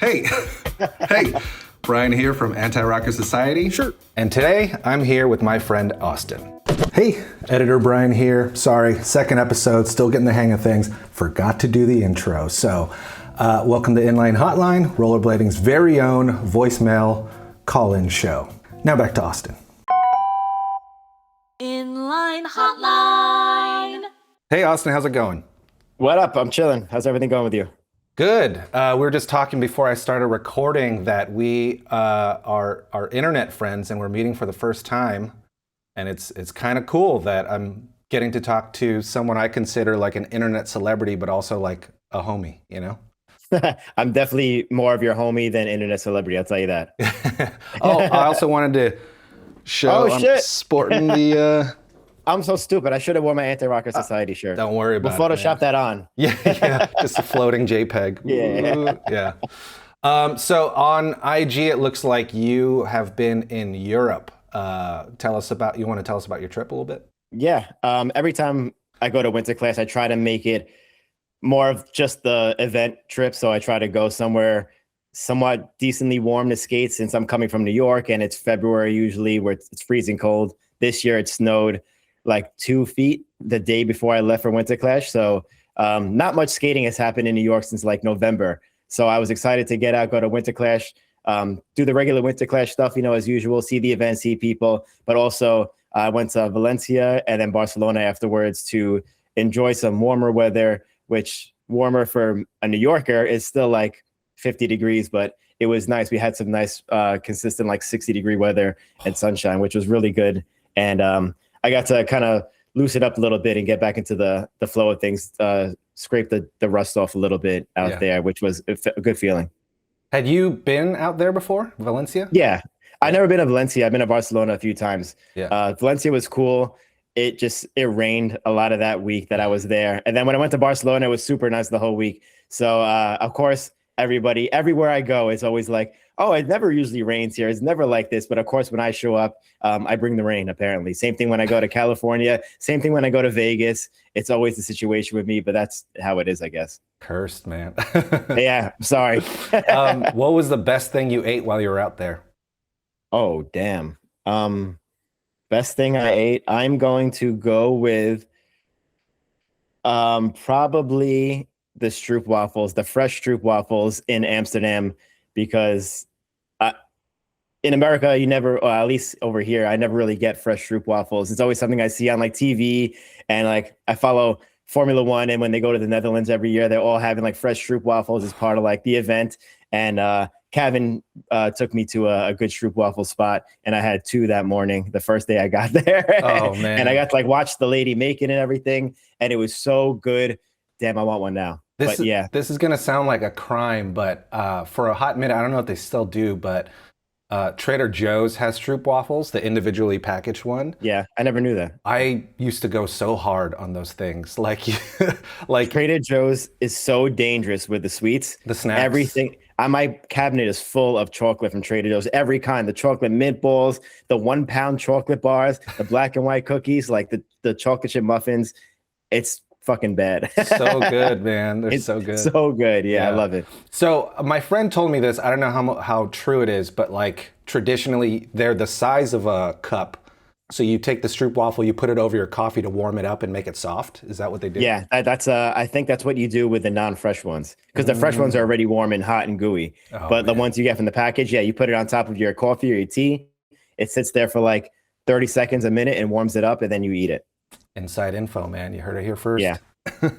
Hey, hey, Brian here from Anti-Rocker Society. Sure. And today I'm here with my friend Austin. Hey, editor Brian here. Sorry, second episode, still getting the hang of things. Forgot to do the intro. So, welcome to Inline Hotline, rollerblading's very own voicemail call-in show. Now back to Austin. Inline Hotline. Hey Austin, how's it going? What up? I'm chilling. How's everything going with you? Good. We were just talking before I started recording that we are internet friends and we're meeting for the first time. And it's kind of cool that I'm getting to talk to someone I consider like an internet celebrity, but also like a homie, you know? I'm definitely more of your homie than internet celebrity. I'll tell you that. Oh, I also wanted to show I'm sporting the... I'm so stupid. I should have worn my Anti-Rocker Society shirt. Don't worry about we'll it. Photoshop that on. Yeah, just a floating JPEG. Yeah. So on IG, it looks like you have been in Europe. You want to tell us about your trip a little bit? Yeah. Every time I go to Winterclash, I try to make it more of just the event trip. So I try to go somewhere somewhat decently warm to skate, since I'm coming from New York and it's February usually, where it's freezing cold. This year it snowed like 2 feet the day before I left for Winterclash. So not much skating has happened in New York since like November. So I was excited to get out, go to Winterclash, do the regular Winterclash stuff, as usual, see the event, see people, but also I went to Valencia and then Barcelona afterwards to enjoy some warmer weather, which warmer for a New Yorker is still like 50 degrees, but it was nice. We had some nice, consistent like 60-degree weather and sunshine, which was really good. And I got to kind of loosen up a little bit and get back into the flow of things, scrape the rust off a little bit out there, which was a good feeling. Had you been out there before, Valencia? Yeah. I've never been to Valencia. I've been to Barcelona a few times. Yeah. Valencia was cool. It rained a lot of that week that I was there. And then when I went to Barcelona, it was super nice the whole week. So, of course, everywhere I go, it's always like, oh, it never usually rains here. It's never like this. But of course, when I show up, I bring the rain, apparently. Same thing when I go to California. Same thing when I go to Vegas. It's always the situation with me, but that's how it is, I guess. Cursed, man. Yeah, sorry. What was the best thing you ate while you were out there? Oh, damn. Best thing I ate, I'm going to go with probably the Stroop waffles, the fresh Stroop waffles in Amsterdam, because in America, you never, or at least over here, I never really get fresh Stroop waffles. It's always something I see on like TV, and like I follow Formula One, and when they go to the Netherlands every year, they're all having like fresh Stroop waffles as part of like the event. And Kevin took me to a good Stroop waffle spot, and I had 2 that morning, the first day I got there. Oh man! And I got to like watch the lady make it and everything, and it was so good. Damn, I want one now. This is gonna sound like a crime, but for a hot minute, I don't know if they still do, but Trader Joe's has Stroop waffles, the individually packaged one. Yeah, I never knew that. I used to go so hard on those things, like Trader Joe's is so dangerous with the sweets, the snacks, everything. My cabinet is full of chocolate from Trader Joe's, every kind, the chocolate mint balls, the 1-pound chocolate bars, the black and white cookies, like the chocolate chip muffins. It's fucking bad. So good, man. They're so good. So good. Yeah, I love it. So my friend told me this. I don't know how true it is, but like traditionally they're the size of a cup. So you take the Stroop waffle, you put it over your coffee to warm it up and make it soft. Is that what they do? Yeah, that's I think that's what you do with the non-fresh ones, because the fresh ones are already warm and hot and gooey. Oh, but man. the ones you get from the package, you put it on top of your coffee or your tea. It sits there for like 30 seconds, a minute, and warms it up, and then you eat it. Inside info, man. You heard it here first. Yeah.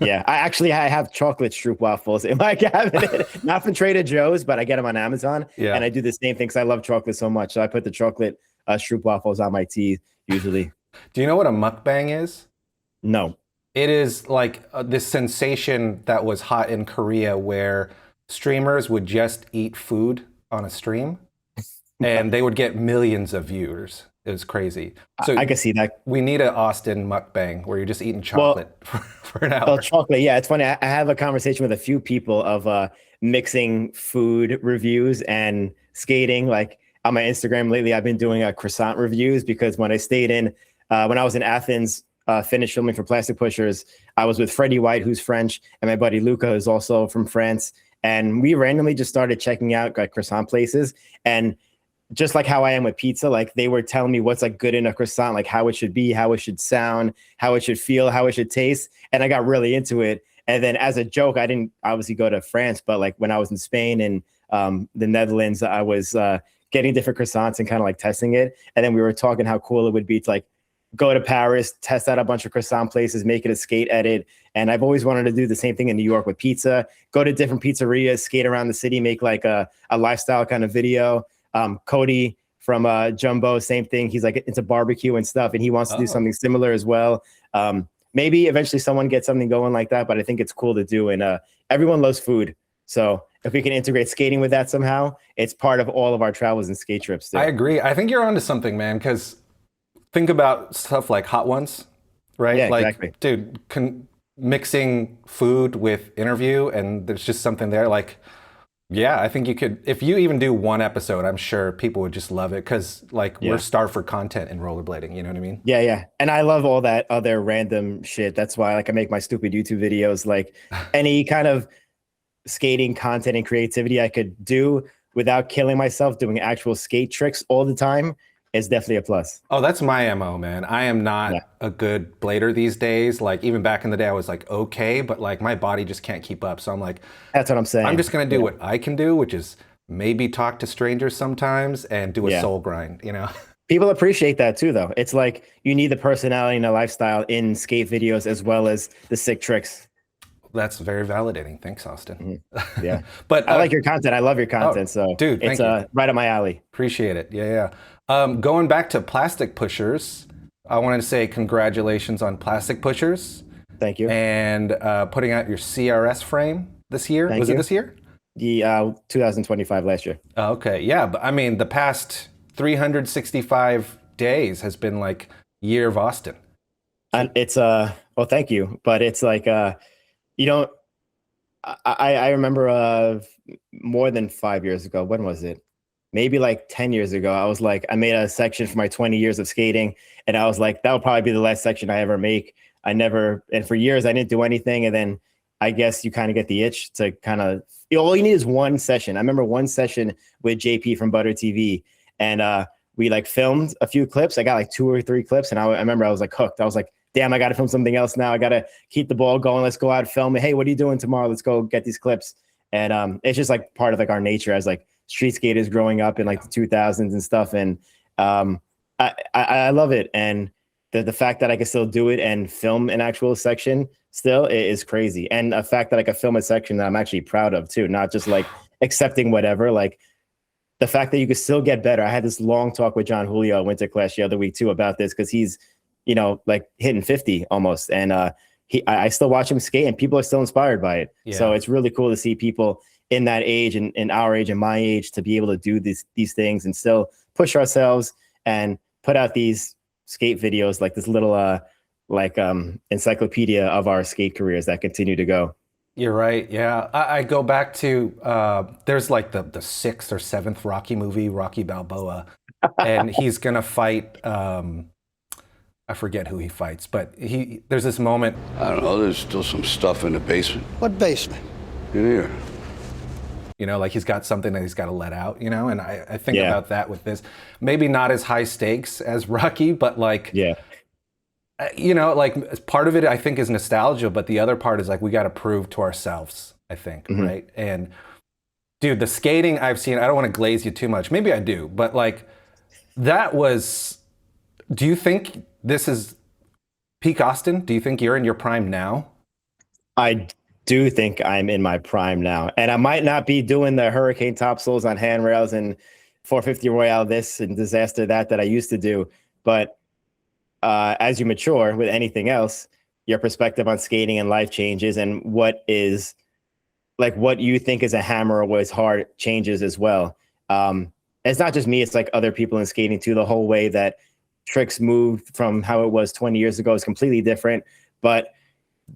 Yeah, I have chocolate Stroop waffles in my cabinet, not from Trader Joe's, but I get them on Amazon. Yeah. And I do the same thing because I love chocolate so much. So I put the chocolate Stroop waffles on my tea usually. Do you know what a mukbang is? No. It is like this sensation that was hot in Korea where streamers would just eat food on a stream and they would get millions of viewers. It was crazy. So I can see that. We need an Austin mukbang where you're just eating chocolate for an hour. Oh, chocolate. Yeah, it's funny. I have a conversation with a few people of mixing food reviews and skating. Like on my Instagram lately, I've been doing croissant reviews, because when I was in Athens, finished filming for Plastic Pushers, I was with Freddie White, who's French, and my buddy Luca, who's also from France. and we randomly just started checking out like croissant places. And just like how I am with pizza, like they were telling me what's like good in a croissant, like how it should be, how it should sound, how it should feel, how it should taste. And I got really into it. And then as a joke, I didn't obviously go to France, but like when I was in Spain and the Netherlands, I was getting different croissants and kind of like testing it. And then we were talking how cool it would be to like go to Paris, test out a bunch of croissant places, make it a skate edit. And I've always wanted to do the same thing in New York with pizza, go to different pizzerias, skate around the city, make like a lifestyle kind of video. Cody from Jumbo, same thing. He's like into barbecue and stuff, and he wants to do something similar as well. Maybe eventually someone gets something going like that, but I think it's cool to do. And everyone loves food. So if we can integrate skating with that somehow, it's part of all of our travels and skate trips too. I agree. I think you're onto something, man, because think about stuff like Hot Ones, right? Yeah, like, exactly. Dude, mixing food with interview, and there's just something there. Like, yeah, I think you could, if you even do one episode, I'm sure people would just love it because like we're starved for content in rollerblading, you know what I mean? Yeah, yeah. And I love all that other random shit. That's why like I make my stupid YouTube videos. Like any kind of skating content and creativity I could do without killing myself doing actual skate tricks all the time is definitely a plus. Oh, that's my MO, man. I am not a good blader these days. Like even back in the day, I was like, okay, but like my body just can't keep up. So I'm like, that's what I'm saying. I'm just going to do what I can do, which is maybe talk to strangers sometimes and do a soul grind, you know? People appreciate that too, though. It's like you need the personality and the lifestyle in skate videos as well as the sick tricks. That's very validating. Thanks, Austin. Mm-hmm. Yeah. But I like your content. I love your content. So dude, it's right up my alley. Appreciate it. Yeah. Going back to plastic pushers, I wanted to say congratulations on plastic pushers. Thank you. And putting out your CRS frame this year. Was it this year? The 2025 last year. Okay. Yeah. But I mean, the past 365 days has been like year of Austin. And it's well, thank you. But it's like you don't. I remember more than 5 years ago. When was it? Maybe like 10 years ago. I was like, I made a section for my 20 years of skating, and I was like, that would probably be the last section I ever make. And for years I didn't do anything. And then I guess you kind of get the itch to kind of, all you need is one session. I remember one session with JP from Butter TV, and we like filmed a few clips. I got like 2 or 3 clips, and I remember I was like hooked. I was like, damn, I got to film something else now. I got to keep the ball going. Let's go out and film it. Hey, what are you doing tomorrow? Let's go get these clips. And it's just like part of like our nature as like street skaters growing up in like the 2000s and stuff. And I love it. And the fact that I can still do it and film an actual section still is crazy. And the fact that I can film a section that I'm actually proud of too, not just like accepting whatever, like the fact that you could still get better. I had this long talk with John Julio at Winterclash the other week too about this, because he's, you know, like hitting 50 almost. And I still watch him skate and people are still inspired by it. Yeah. So it's really cool to see people in that age and in our age and my age to be able to do these things and still push ourselves and put out these skate videos, like this little encyclopedia of our skate careers that continue to go. You're right. Yeah. I go back to there's like the 6th or 7th Rocky movie, Rocky Balboa, and he's going to fight I forget who he fights, but there's this moment. I don't know, there's still some stuff in the basement. What basement? In here. You know, like he's got something that he's got to let out, you know? And I think about that with this. Maybe not as high stakes as Rocky, but like, you know, like part of it I think is nostalgia, but the other part is like we got to prove to ourselves, I think, right? And dude, the skating I've seen, I don't want to glaze you too much. Maybe I do, but like that was, do you think this is peak Austin? Do you think you're in your prime now? I do think I'm in my prime now. And I might not be doing the hurricane topsouls on handrails and 450 Royale this and disaster that I used to do. But as you mature with anything else, your perspective on skating and life changes, and what is like what you think is a hammer or what is hard changes as well. It's not just me, it's like other people in skating too. The whole way that tricks moved from how it was 20 years ago is completely different. But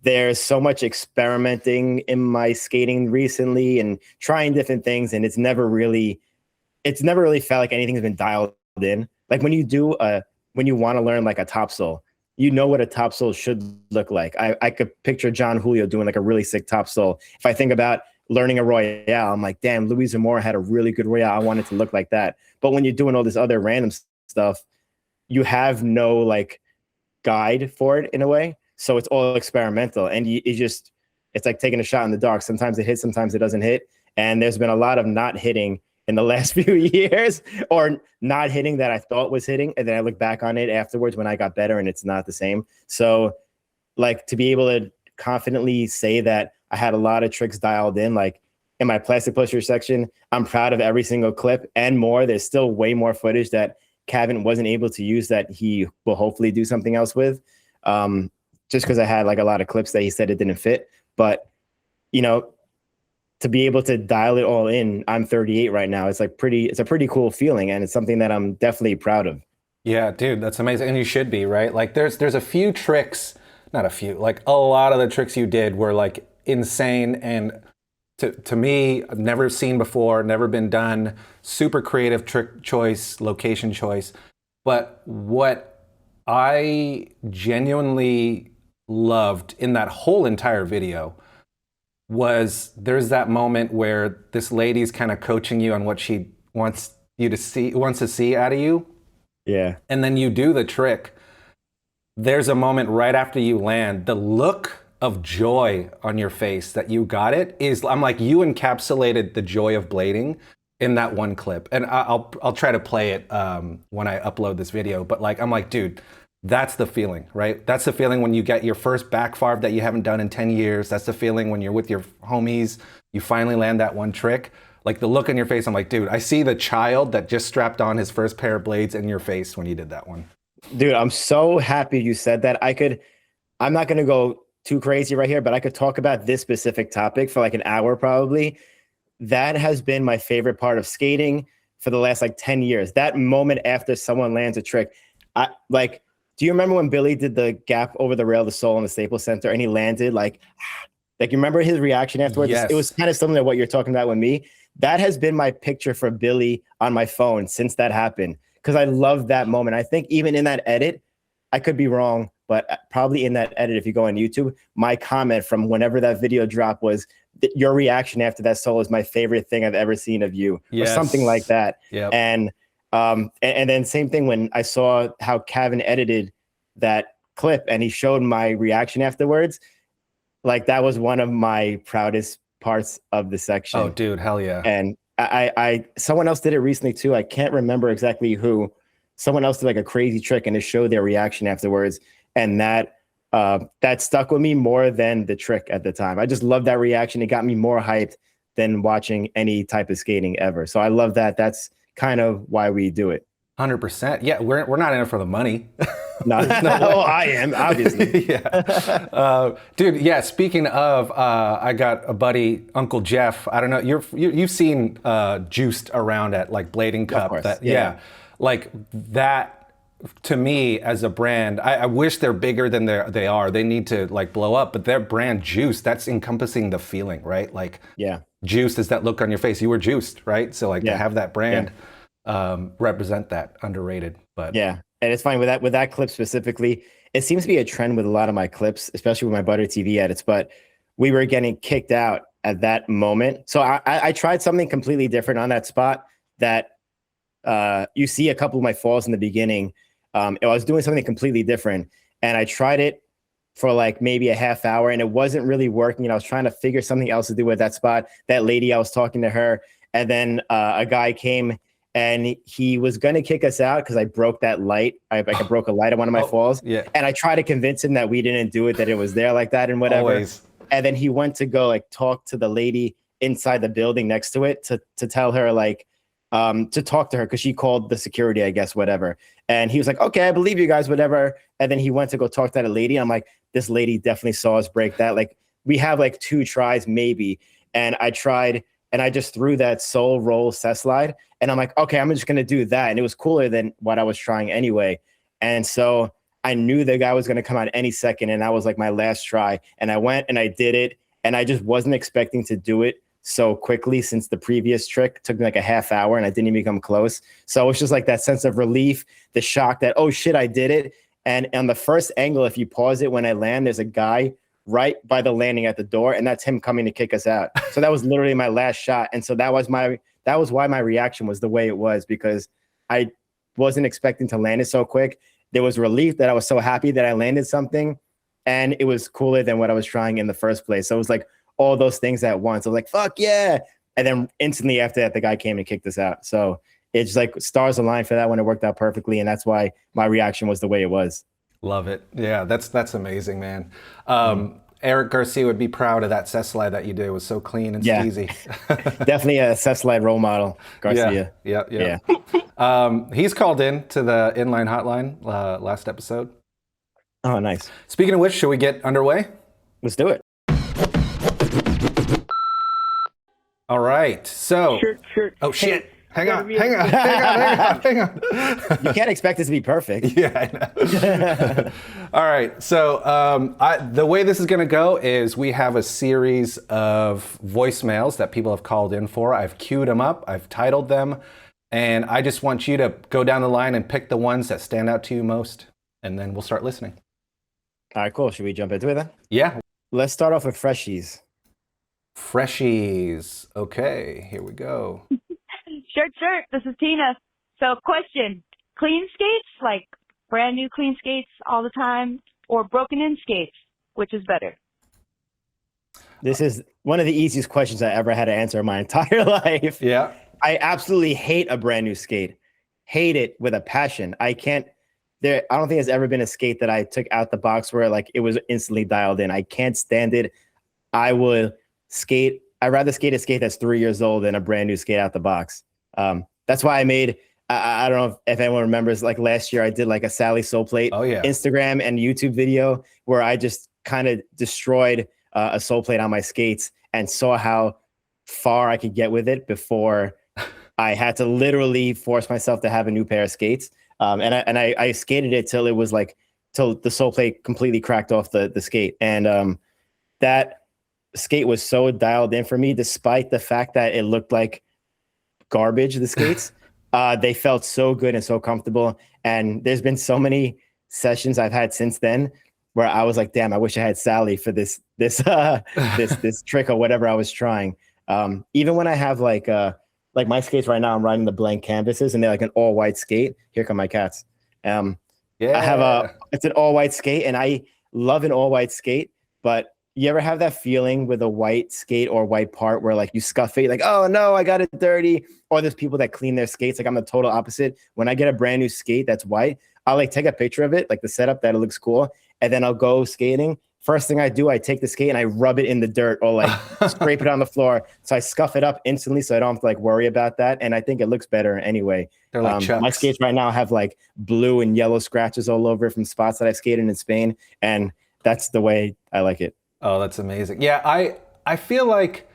there's so much experimenting in my skating recently and trying different things, and it's never really felt like anything's been dialed in. Like when you want to learn like a topsoul, you know what a topsoul should look like. I could picture John Julio doing like a really sick topsoul. If I think about learning a Royale. I'm like, damn, Louis Zamora had a really good Royale. I wanted to look like that. But when you're doing all this other random stuff, you have no like guide for it in a way. So it's all experimental, and it's like taking a shot in the dark. Sometimes it hits, sometimes it doesn't hit. And there's been a lot of not hitting in the last few years, or not hitting that I thought was hitting. And then I look back on it afterwards when I got better and it's not the same. So like to be able to confidently say that I had a lot of tricks dialed in, like in my plastic pusher section, I'm proud of every single clip and more. There's still way more footage that Kevin wasn't able to use that he will hopefully do something else with. Just because I had like a lot of clips that he said it didn't fit. But, you know, to be able to dial it all in, I'm 38 right now. It's a pretty cool feeling. And it's something that I'm definitely proud of. Yeah, dude, that's amazing. And you should be, right? Like there's a few tricks, not a few, like a lot of the tricks you did were like insane. And to me, I've never seen before, never been done, super creative trick choice, location choice. But what I genuinely loved in that whole entire video was there's that moment where this lady's kind of coaching you on what she wants to see out of you. Yeah. And then you do the trick. There's a moment right after you land, the look of joy on your face that you got it is, I'm like, you encapsulated the joy of blading in that one clip. And I'll try to play it when I upload this video. But like, I'm like, dude, that's the feeling, right? That's the feeling when you get your first back farv that you haven't done in 10 years. That's the feeling when you're with your homies, you finally land that one trick. Like the look on your face, I'm like, dude, I see the child that just strapped on his first pair of blades in your face when you did that one. Dude, I'm so happy you said that. I'm not going to go too crazy right here, but I could talk about this specific topic for like an hour probably. That has been my favorite part of skating for the last like 10 years. That moment after someone lands a trick. Do you remember when Billy did the gap over the rail of the soul in the Staples Center and he landed like you remember his reaction afterwards? Yes. It was kind of similar to what you're talking about with me. That has been my picture for Billy on my phone since that happened, because I love that moment. I think even in that edit, I could be wrong, but probably in that edit, if you go on YouTube, my comment from whenever that video dropped was your reaction after that solo is my favorite thing I've ever seen of you, or something like that. Yep. And then same thing when I saw how Kevin edited that clip and he showed my reaction afterwards. Like that was one of my proudest parts of the section. Oh, dude, hell yeah. And I someone else did it recently too. I can't remember exactly who. Someone else did like a crazy trick and it showed their reaction afterwards. And that stuck with me more than the trick at the time. I just love that reaction. It got me more hyped than watching any type of skating ever. So I love that. That's kind of why we do it. 100%. Yeah, we're not in it for the money. No, I am, obviously. Yeah. Dude, yeah, speaking of, I got a buddy, Uncle Jeff. I don't know, you've seen Juiced around at like Blading Cup. Of course, yeah. Like that, to me as a brand, I wish they're bigger than they are. They need to like blow up, but their brand Juiced, that's encompassing the feeling, right? Like, yeah, Juiced is that look on your face. You were juiced, right? So like to have that brand represent that, underrated. But yeah, and it's fine with that clip specifically. It seems to be a trend with a lot of my clips, especially with my Butter TV edits. But we were getting kicked out at that moment, so I tried something completely different on that spot. That you see a couple of my falls in the beginning. I was doing something completely different, and I tried it for like maybe a half hour, and it wasn't really working. And I was trying to figure something else to do with that spot. That lady, I was talking to her, and then a guy came. And he was going to kick us out because I broke that light. I broke a light on one of my falls. Yeah. And I tried to convince him that we didn't do it, that it was there like that and whatever. Always. And then he went to go like talk to the lady inside the building next to it to tell her like, to talk to her because she called the security, I guess, whatever. And he was like, okay, I believe you guys, whatever. And then he went to go talk to that lady. I'm like, this lady definitely saw us break that. Like we have like 2 tries maybe. And I tried and I just threw that soul roll set slide. And I'm like, okay, I'm just going to do that. And it was cooler than what I was trying anyway. And so I knew the guy was going to come out any second. And that was like my last try. And I went and I did it. And I just wasn't expecting to do it so quickly since the previous trick took me like a half hour and I didn't even come close. So it was just like that sense of relief, the shock that, oh shit, I did it. And on the first angle, if you pause it when I land, there's a guy right by the landing at the door, and that's him coming to kick us out. So that was literally my last shot. And so that was why my reaction was the way it was, because I wasn't expecting to land it so quick. There was relief that I was so happy that I landed something, and it was cooler than what I was trying in the first place. So it was like all those things at once. I was like, fuck yeah. And then instantly after that, the guy came and kicked us out. So it's like stars aligned for that one. It worked out perfectly. And that's why my reaction was the way it was. Love it. Yeah, that's amazing, man. Eric Garcia would be proud of that sesh slide that you did. It was so clean and easy. Definitely a sesh slide role model, Garcia. Yeah. He's called in to the Inline Hotline last episode. Oh, nice. Speaking of which, should we get underway? Let's do it. All right. So. Sure. Oh shit. Hang on. You can't expect this to be perfect. Yeah, I know. All right. So the way this is going to go is we have a series of voicemails that people have called in for. I've queued them up. I've titled them. And I just want you to go down the line and pick the ones that stand out to you most. And then we'll start listening. All right, cool. Should we jump into it then? Yeah. Let's start off with Freshies. Freshies. Okay, here we go. Shirt. This is Tina. So question, clean skates, like brand new clean skates all the time, or broken in skates, which is better? This is one of the easiest questions I ever had to answer in my entire life. Yeah. I absolutely hate a brand new skate. Hate it with a passion. I don't think there's ever been a skate that I took out the box where like it was instantly dialed in. I can't stand it. I'd rather skate a skate that's 3 years old than a brand new skate out the box. That's why I made, I don't know if anyone remembers, like last year I did like a Sally Soul Plate Instagram and YouTube video where I just kind of destroyed a soul plate on my skates and saw how far I could get with it before I had to literally force myself to have a new pair of skates. And I skated it till the soul plate completely cracked off the skate. And that skate was so dialed in for me, despite the fact that it looked like garbage, the skates. They felt so good and so comfortable. And there's been so many sessions I've had since then where I was like, damn, I wish I had Sally for this trick or whatever I was trying. Even when I have like my skates right now, I'm riding the blank canvases and they're like an all white skate. Here come my cats. I have it's an all white skate and I love an all white skate, but you ever have that feeling with a white skate or white part where like you scuff it, like, oh no, I got it dirty. Or there's people that clean their skates. Like I'm the total opposite. When I get a brand new skate that's white, I'll like take a picture of it, like the setup that it looks cool. And then I'll go skating. First thing I do, I take the skate and I rub it in the dirt or like scrape it on the floor. So I scuff it up instantly so I don't have to like worry about that. And I think it looks better anyway. They're like my skates right now have like blue and yellow scratches all over from spots that I've skated in Spain. And that's the way I like it. Oh, that's amazing. Yeah, I feel like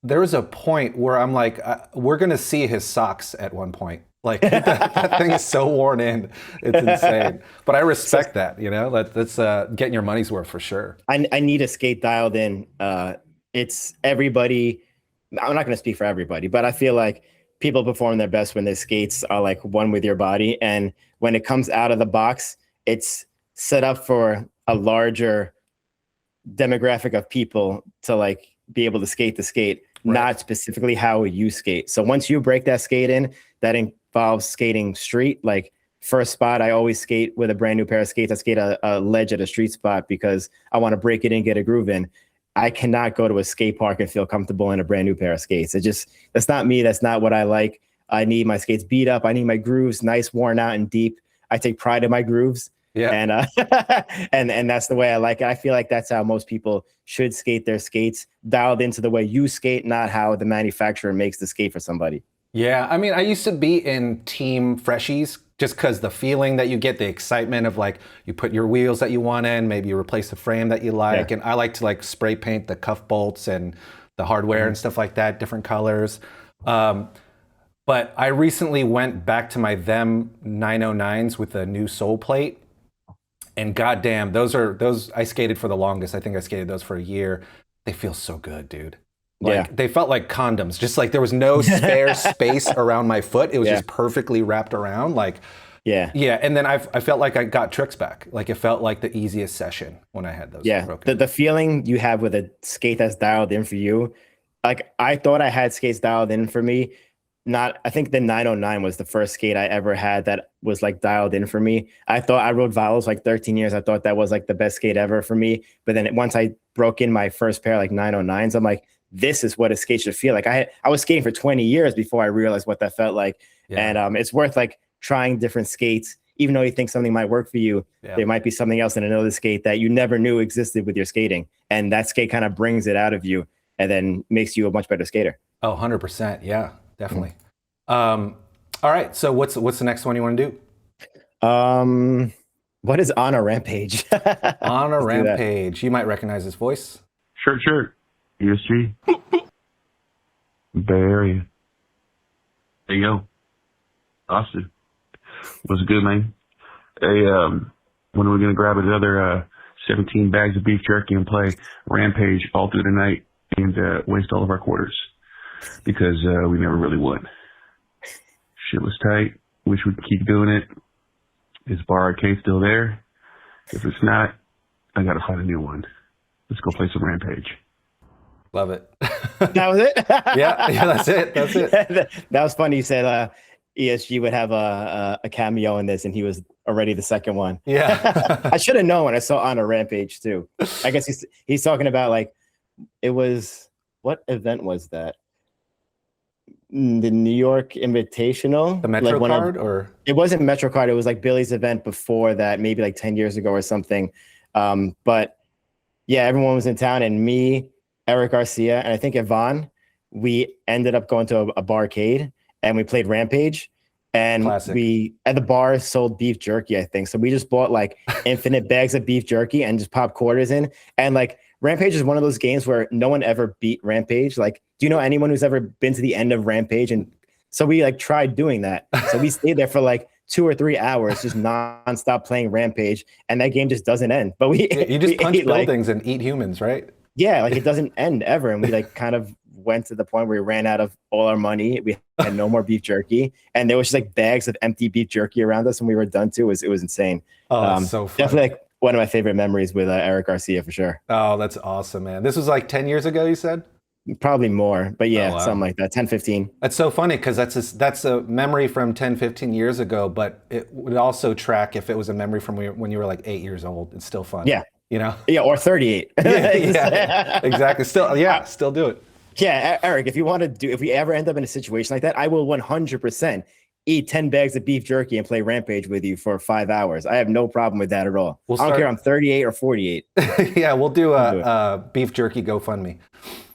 there was a point where I'm like, we're going to see his socks at one point. Like that thing is so worn in. It's insane. But I respect that, you know, that's getting your money's worth for sure. I need a skate dialed in. It's everybody. I'm not going to speak for everybody, but I feel like people perform their best when their skates are like one with your body. And when it comes out of the box, it's set up for a larger demographic of people to like be able to skate the skate, not specifically how you skate. So once you break that skate in, that involves skating street. Like first spot, I always skate with a brand new pair of skates. I skate a ledge at a street spot because I want to break it in, get a groove in. I cannot go to a skate park and feel comfortable in a brand new pair of skates. That's not me. That's not what I like. I need my skates beat up. I need my grooves nice, worn out and deep. I take pride in my grooves. Yeah. And that's the way I like it. I feel like that's how most people should skate their skates, dialed into the way you skate, not how the manufacturer makes the skate for somebody. Yeah. I mean, I used to be in team Freshies just because the feeling that you get, the excitement of like you put your wheels that you want in, maybe you replace the frame that you like. Yeah. And I like to like spray paint the cuff bolts and the hardware and stuff like that, different colors. But I recently went back to my them 909s with a new sole plate. And goddamn, those I skated for the longest. I think I skated those for a year. They feel so good, dude. Like they felt like condoms. Just like there was no spare space around my foot. It was just perfectly wrapped around. Like Yeah. Yeah, and then I felt like I got tricks back. Like it felt like the easiest session when I had those. Yeah. broken. The feeling you have with a skate that's dialed in for you. Like I thought I had skates dialed in for me. I think the 909 was the first skate I ever had that was like dialed in for me. I thought I rode Valos like 13 years. I thought that was like the best skate ever for me. But then once I broke in my first pair like 909s, I'm like, this is what a skate should feel like. I was skating for 20 years before I realized what that felt like. Yeah. And it's worth like trying different skates, even though you think something might work for you. Yeah. There might be something else in another skate that you never knew existed with your skating. And that skate kind of brings it out of you and then makes you a much better skater. Oh, 100%. Yeah, definitely. All right. So what's the next one you want to do? What is On a Rampage? On a Rampage. You might recognize his voice. Shirt. ESG. Bay Area. There you go. Austin. What's good, man? Hey, when are we gonna grab another 17 bags of beef jerky and play Rampage all through the night and waste all of our quarters? Because we never really won. Shit was tight. Wish we could keep doing it. Is Bar Arcade still there? If it's not, I gotta find a new one. Let's go play some Rampage. Love it. That was it? yeah, that's it. That's it. That was funny. You said ESG would have a cameo in this, and he was already the second one. Yeah. I should have known when I saw On a Rampage too. I guess he's talking about like, it was, what event was that? The New York Invitational, the Metro card, or it wasn't Metro card. It was like Billy's event before that, maybe like 10 years ago or something. But yeah, everyone was in town, and me, Eric Garcia, and I think Yvonne, we ended up going to a barcade and we played Rampage. And Classic. We at the bar sold beef jerky, I think. So we just bought like infinite bags of beef jerky and just popped quarters in. And like Rampage is one of those games where no one ever beat Rampage. Like, do you know anyone who's ever been to the end of Rampage? And so we like tried doing that. So we stayed there for like 2 or 3 hours, just nonstop playing Rampage, and that game just doesn't end. But you just punch buildings and eat humans, right? Yeah, like it doesn't end ever. And we like kind of went to the point where we ran out of all our money. We had no more beef jerky, and there was just like bags of empty beef jerky around us when we were done too. It was insane. Oh, that's so fun. Definitely like one of my favorite memories with Eric Garcia for sure. Oh, that's awesome, man. This was like 10 years ago, you said? Probably more, but yeah, something like that, 10, 15. That's so funny because that's a memory from 10, 15 years ago, but it would also track if it was a memory from when you were like 8 years old. It's still fun. Yeah. You know? Yeah, or 38. yeah, exactly. Still do it. Yeah, Eric, if we ever end up in a situation like that, I will 100% eat 10 bags of beef jerky and play Rampage with you for 5 hours. I have no problem with that at all. I don't care. I'm 38 or 48. Yeah, we'll do a beef jerky GoFundMe.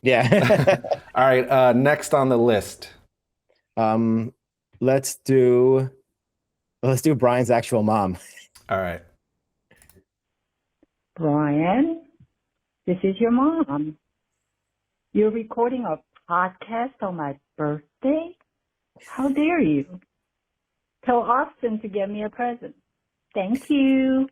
Yeah. All right. Next on the list. Let's do Brian's actual mom. All right. Brian, this is your mom. You're recording a podcast on my birthday? How dare you? Tell Austin to get me a present. Thank you.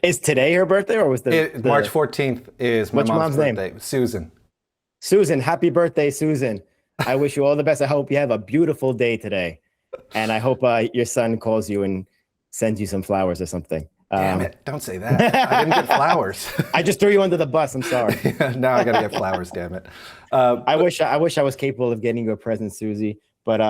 Is today her birthday, or was the March 14th is my mom's birthday. Name? Susan. Susan, happy birthday, Susan. I wish you all the best. I hope you have a beautiful day today. And I hope your son calls you and sends you some flowers or something. Damn it. Don't say that. I didn't get flowers. I just threw you under the bus. I'm sorry. Now I got to get flowers, damn it. I wish I was capable of getting you a present, Susie. But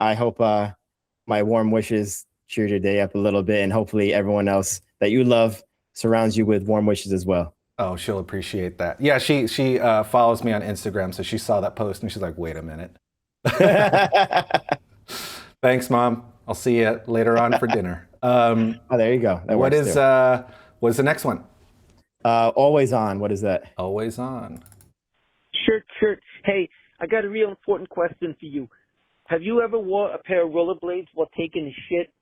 I hope my warm wishes cheered your day up a little bit. And hopefully everyone else that you love surrounds you with warm wishes as well. Oh, she'll appreciate that. Yeah, she follows me on Instagram. So she saw that post and she's like, wait a minute. Thanks, Mom. I'll see you later on for dinner. There you go. What is the next one? Always On. What is that? Always On. Shirt. Hey, I got a real important question for you. Have you ever wore a pair of rollerblades while taking a shit?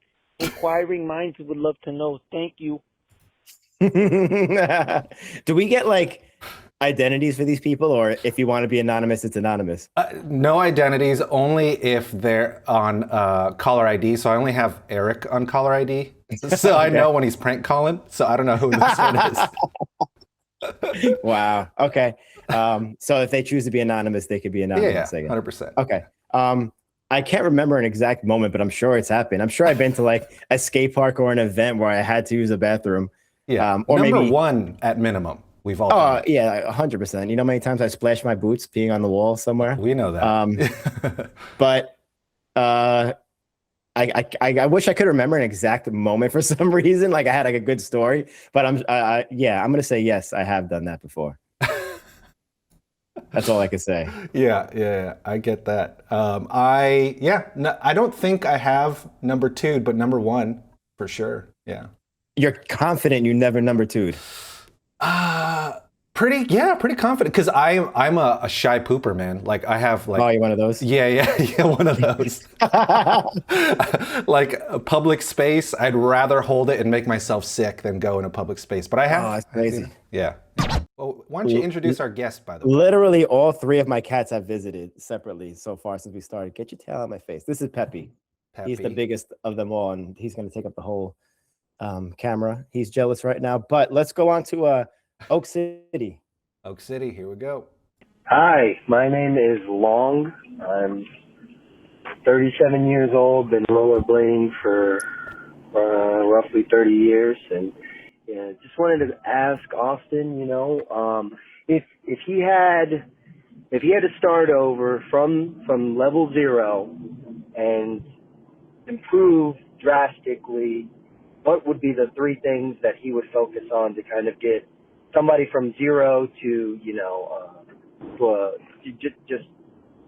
Inquiring minds would love to know. Thank you. Do we get like identities for these people, or if you want to be anonymous, it's anonymous? No identities, only if they're on caller ID. So I only have Eric on caller ID. So I know when he's prank calling. So I don't know who this one is. Wow. Okay. So if they choose to be anonymous, they could be anonymous. Yeah, 100%. Okay. I can't remember an exact moment, but I'm sure it's happened. I'm sure I've been to like a skate park or an event where I had to use a bathroom. Yeah, or number maybe one at minimum. We've all done it. yeah, 100%. You know how many times I splashed my boots peeing on the wall somewhere? We know that. But I wish I could remember an exact moment for some reason. Like I had like a good story, but I'm gonna say yes, I have done that before. That's all I could say. Yeah, I get that. I don't think I have number two, but number one for sure. Yeah. You're confident you never number two'd? Pretty confident because I'm a shy pooper, man. Like I have like. Oh, you're one of those? Yeah, one of those. Like a public space, I'd rather hold it and make myself sick than go in a public space. But I have. Oh, that's crazy. Yeah. Well, why don't you introduce our guest, by the way? Literally all three of my cats have visited separately so far since we started. Get your tail out of my face. This is Peppy. He's the biggest of them all, and he's going to take up the whole camera. He's jealous right now. But let's go on to Oak City. Oak City, here we go. Hi, my name is Long. I'm 37 years old, been rollerblading for roughly 30 years, and just wanted to ask Austin, if he had to start over from level 0 and improve drastically, what would be the 3 things that he would focus on to kind of get somebody from 0 to just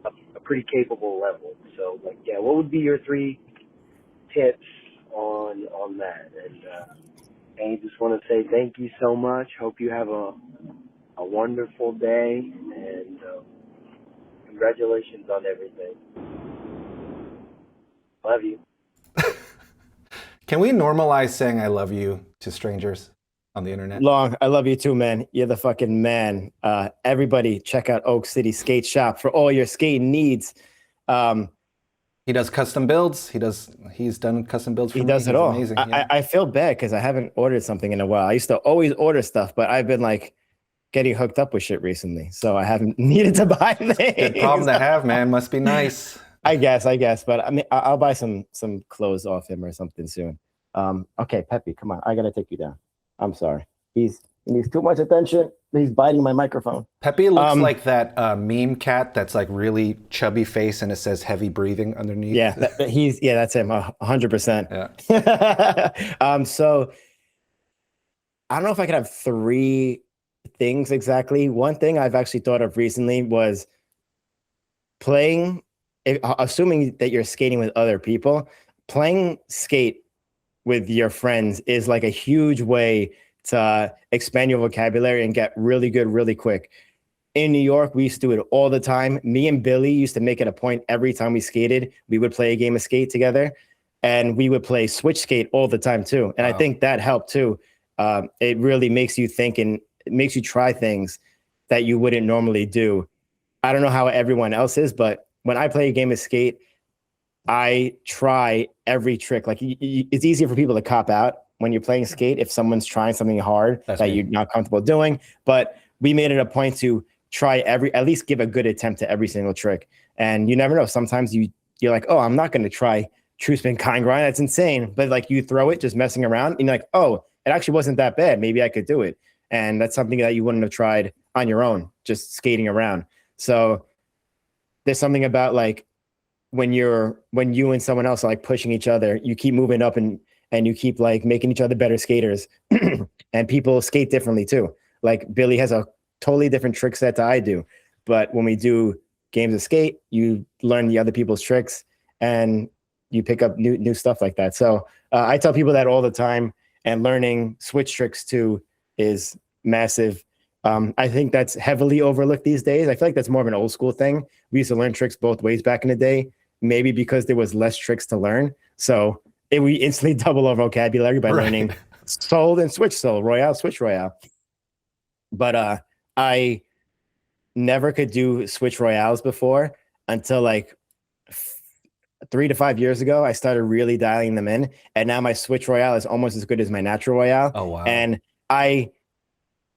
a pretty capable level? So what would be your 3 tips on that? And I just want to say thank you so much. Hope you have a wonderful day, and congratulations on everything. Love you. Can we normalize saying I love you to strangers on the internet? Long, I love you too, man. You're the fucking man. Everybody check out Oak City Skate Shop for all your skating needs. He does custom builds. He's done custom builds for me. He does it all. Amazing. I feel bad because I haven't ordered something in a while. I used to always order stuff, but I've been like getting hooked up with shit recently, so I haven't needed to buy things. Good problem to have, man. Must be nice. I guess. But I mean, I'll buy some clothes off him or something soon. Okay, Peppy, come on. I gotta take you down. I'm sorry. He needs too much attention. He's biting my microphone. Peppy looks like that meme cat that's like really chubby face and it says heavy breathing underneath. Yeah, that's him. 100%. Yeah. So I don't know if I could have 3 things exactly. One thing I've actually thought of recently was assuming that you're skating with other people, playing skate with your friends is like a huge way to expand your vocabulary and get really good really quick. In New York, we used to do it all the time. Me and Billy used to make it a point every time we skated, we would play a game of skate together, and we would play switch skate all the time too. And I think that helped too. It really makes you think and it makes you try things that you wouldn't normally do. I don't know how everyone else is, but when I play a game of skate, I try every trick. Like it's easier for people to cop out when you're playing skate if someone's trying something hard you're not comfortable doing. But we made it a point to try at least give a good attempt to every single trick. And you never know. Sometimes you're like, oh, I'm not going to try true spin kind grind. That's insane. But like you throw it just messing around and you're like, oh, it actually wasn't that bad. Maybe I could do it. And that's something that you wouldn't have tried on your own, just skating around. So there's something about like when you and someone else are like pushing each other, you keep moving up and you keep like making each other better skaters. And people skate differently too. Like Billy has a totally different trick set that I do. But when we do games of skate, you learn the other people's tricks and you pick up new stuff like that. So I tell people that all the time, and learning switch tricks too is massive. I think that's heavily overlooked these days. I feel like that's more of an old school thing. We used to learn tricks both ways back in the day, maybe because there was less tricks to learn. So we instantly double our vocabulary by learning sold and switch sold, royale, switch royale. But I never could do switch royales before until like 3 to 5 years ago. I started really dialing them in, and now my switch royale is almost as good as my natural royale. Oh wow! And I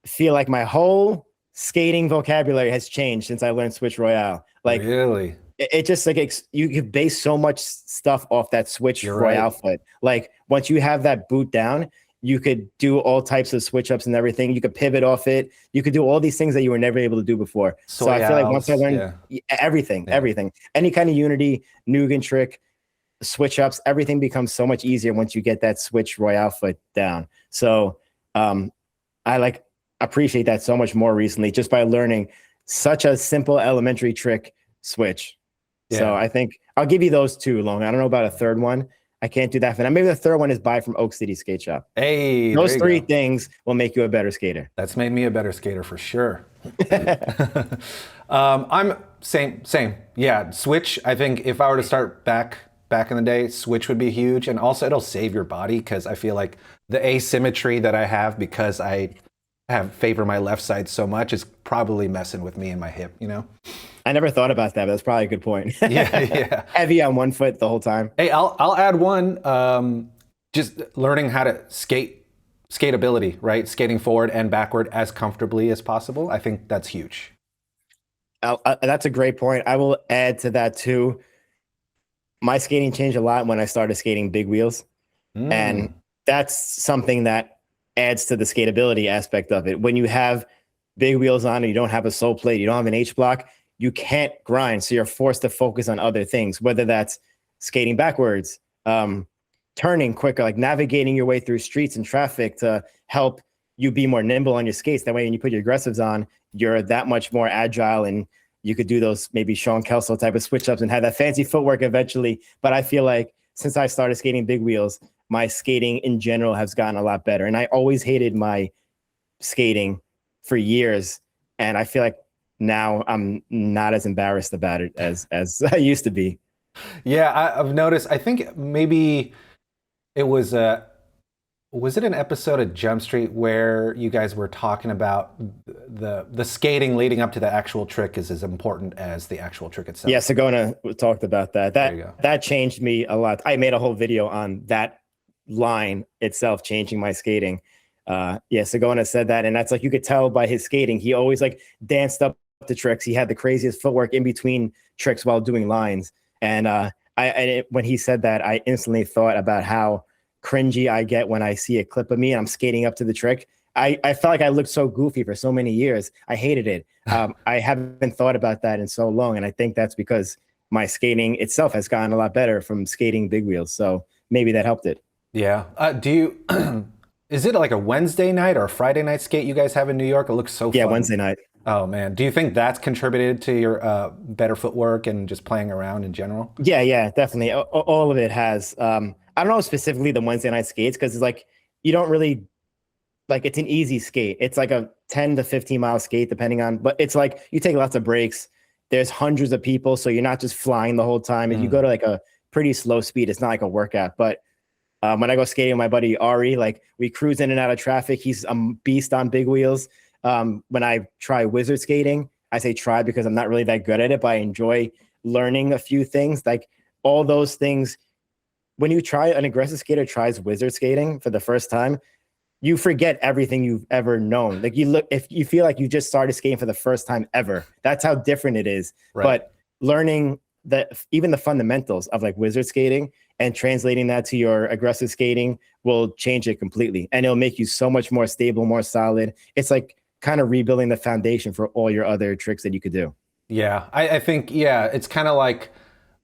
feel like my whole skating vocabulary has changed since I learned switch royale. Like really, it just like you could base so much stuff off that switch You're Royale right. foot. Like once you have that boot down, you could do all types of switch ups and everything. You could pivot off it. You could do all these things that you were never able to do before. So I feel like once I learned everything, any kind of Unity, Nugan trick, switch ups, everything becomes so much easier once you get that switch Royale foot down. So I appreciate that so much more recently just by learning such a simple elementary trick switch. Yeah. So I think I'll give you those two, Long. I don't know about a third one. I can't do that for now. Maybe the third one is buy from Oak City Skate Shop. Hey, those three things will make you a better skater. That's made me a better skater for sure. I'm same. Yeah, switch. I think if I were to start back in the day, switch would be huge, and also it'll save your body because I feel like the asymmetry that I have because I favor my left side so much is probably messing with me and my hip. You know. I never thought about that, but that's probably a good point. Yeah. Heavy on one foot the whole time. Hey, I'll add one. Just learning how to skateability, right? Skating forward and backward as comfortably as possible. I think that's huge. That's a great point. I will add to that too. My skating changed a lot when I started skating big wheels, and that's something that adds to the skateability aspect of it. When you have big wheels on and you don't have a sole plate, you don't have an H block, you can't grind. So you're forced to focus on other things, whether that's skating backwards, turning quicker, like navigating your way through streets and traffic to help you be more nimble on your skates. That way, when you put your aggressives on, you're that much more agile and you could do those maybe Sean Kelso type of switch ups and have that fancy footwork eventually. But I feel like since I started skating big wheels, my skating in general has gotten a lot better. And I always hated my skating for years. And I feel like now I'm not as embarrassed about it as I used to be. Yeah, I've noticed. I think maybe it was it an episode of Jump Street where you guys were talking about the skating leading up to the actual trick is as important as the actual trick itself? Yeah, Sagona talked about that. That changed me a lot. I made a whole video on that line itself changing my skating. Sagona said that, and that's like you could tell by his skating. He always like danced up the tricks. He had the craziest footwork in between tricks while doing lines. And when he said that, I instantly thought about how cringy I get when I see a clip of me and I'm skating up to the trick. I felt like I looked so goofy for so many years. I hated it. I haven't thought about that in so long. And I think that's because my skating itself has gotten a lot better from skating big wheels. So maybe that helped it. Yeah. Is it like a Wednesday night or a Friday night skate you guys have in New York? It looks so fun. Yeah, Wednesday night. Oh man. Do you think that's contributed to your better footwork and just playing around in general? Yeah, definitely. All of it has. I don't know specifically the Wednesday night skates because it's like you don't really like it's an easy skate. It's like a 10 to 15 mile skate depending on, but it's like you take lots of breaks. There's hundreds of people, so you're not just flying the whole time. If you go to like a pretty slow speed, it's not like a workout. But when I go skating with my buddy Ari, like we cruise in and out of traffic. He's a beast on big wheels. When I try wizard skating, I say try because I'm not really that good at it, but I enjoy learning a few things. Like all those things, when you try an aggressive skater tries wizard skating for the first time, you forget everything you've ever known. Like if you feel like you just started skating for the first time ever, that's how different it is. Right. But learning even the fundamentals of like wizard skating and translating that to your aggressive skating will change it completely. And it'll make you so much more stable, more solid. It's like kind of rebuilding the foundation for all your other tricks that you could do. Yeah, I think, it's kind of like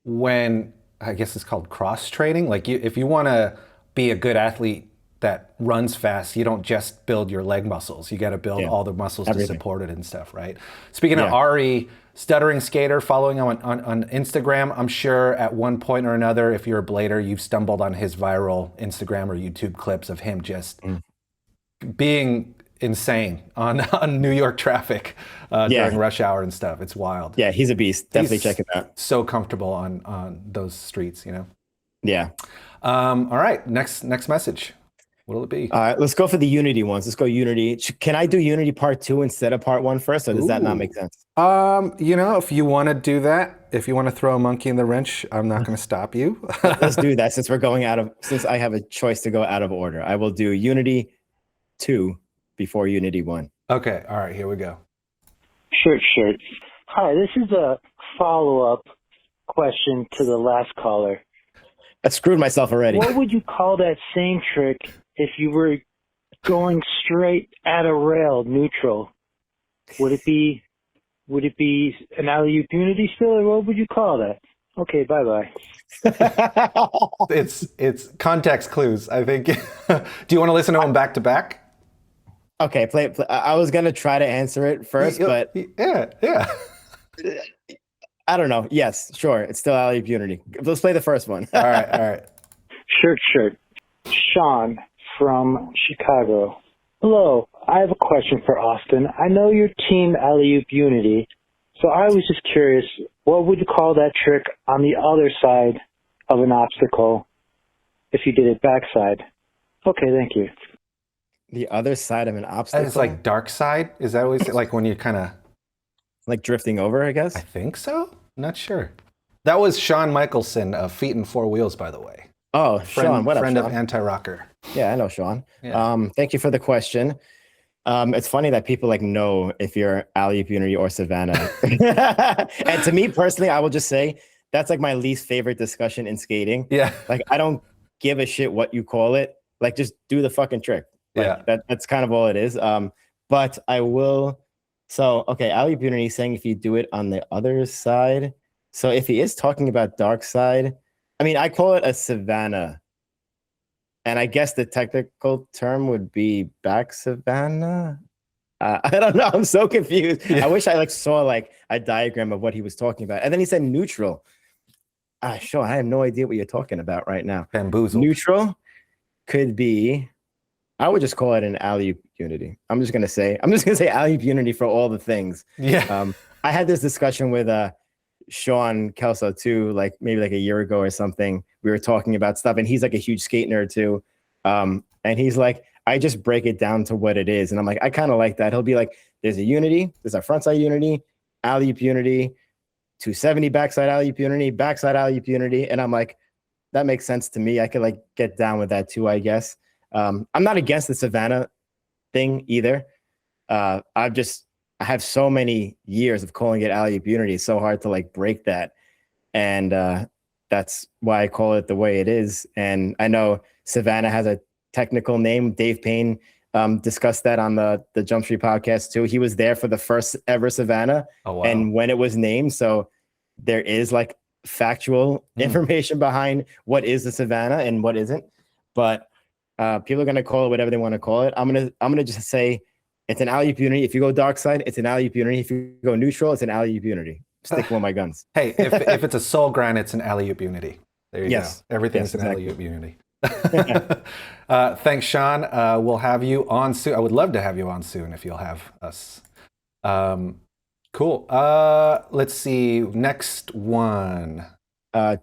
when, I guess it's called cross training. Like if you want to be a good athlete that runs fast, you don't just build your leg muscles. You got to build all the muscles to support it and stuff, right? Speaking of Ari, stuttering skater, following him on Instagram, I'm sure at one point or another, if you're a blader, you've stumbled on his viral Instagram or YouTube clips of him just being insane on New York traffic during rush hour and stuff. It's wild. Yeah, he's a beast. Definitely check it out. So comfortable on those streets, you know? Yeah. All right, next message. What'll it be? All right, let's go for the Unity ones. Let's go Unity. Can I do Unity part 2 instead of part 1 first, or does that not make sense? If you want to do that, if you want to throw a monkey in the wrench, I'm not going to stop you. Let's do that since I have a choice to go out of order. I will do Unity 2 before Unity 1. Okay, all right, here we go. Shirt. Hi, this is a follow-up question to the last caller. I screwed myself already. What would you call that same trick if you were going straight at a rail neutral? Would it be an alley-oop unity still, or what would you call that? Okay, bye-bye. It's context clues, I think. Do you want to listen to them back to back? Okay, play. I was gonna try to answer it first, but yeah. I don't know. Yes, sure. It's still alley-oop unity. Let's play the first one. All right. Shirt. Sean from Chicago. Hello, I have a question for Austin. I know you're team alley-oop unity, so I was just curious, what would you call that trick on the other side of an obstacle if you did it backside? Okay, thank you. The other side of an obstacle? It's like dark side? Is that always like when you kind of... Like drifting over, I guess? I think so. Not sure. That was Shawn Michelson of Feet and Four Wheels, by the way. Oh, Sean, what up, friend Sean? of Anti-Rocker. Yeah, I know Sean. Yeah. Thank you for the question. It's funny that people like know if you're alley-oop unity or Savannah. And to me personally, I will just say that's like my least favorite discussion in skating. Yeah. Like I don't give a shit what you call it. Like just do the fucking trick. Like, that's kind of all it is. But I will. So okay, alley-oop unity is saying if you do it on the other side. So if he is talking about dark side, I mean, I call it a Savannah. And I guess the technical term would be back Savannah. I don't know. I'm so confused. Yeah. I wish I saw a diagram of what he was talking about. And then he said neutral. Sure. I have no idea what you're talking about right now. Bamboozle. Neutral could be, I would just call it an alley-oop unity. I'm just gonna say alley-oop unity for all the things. Yeah. I had this discussion with Sean Kelso too, maybe a year ago or something. We were talking about stuff, and he's a huge skate nerd too. And he's like, I just break it down to what it is. And I'm like, I kind of like that. He'll be like, there's a unity, there's a frontside unity, alley-oop unity, 270 backside alley-oop unity, backside alley-oop unity. And I'm like, that makes sense to me. I could get down with that too, I guess. I'm not against the Savannah thing either. I have so many years of calling it alley-oop unity. It's so hard to break that. And that's why I call it the way it is. And I know Savannah has a technical name. Dave Payne discussed that on the Jump Street podcast too. He was there for the first ever Savannah. Oh, wow. And when it was named. So there is factual information behind what is the Savannah and what isn't. But people are going to call it whatever they want to call it. I'm gonna just say it's an alley-oop unity. If you go dark side, it's an alley-oop unity. If you go neutral, it's an alley-oop unity. Stick with my guns. Hey, if it's a soul grind, it's an alley-oop unity. There you go. Everything's an exactly. alley-oop unity. Thanks, Sean. We'll have you on soon. I would love to have you on soon if you'll have us. Cool. Let's see. Next one.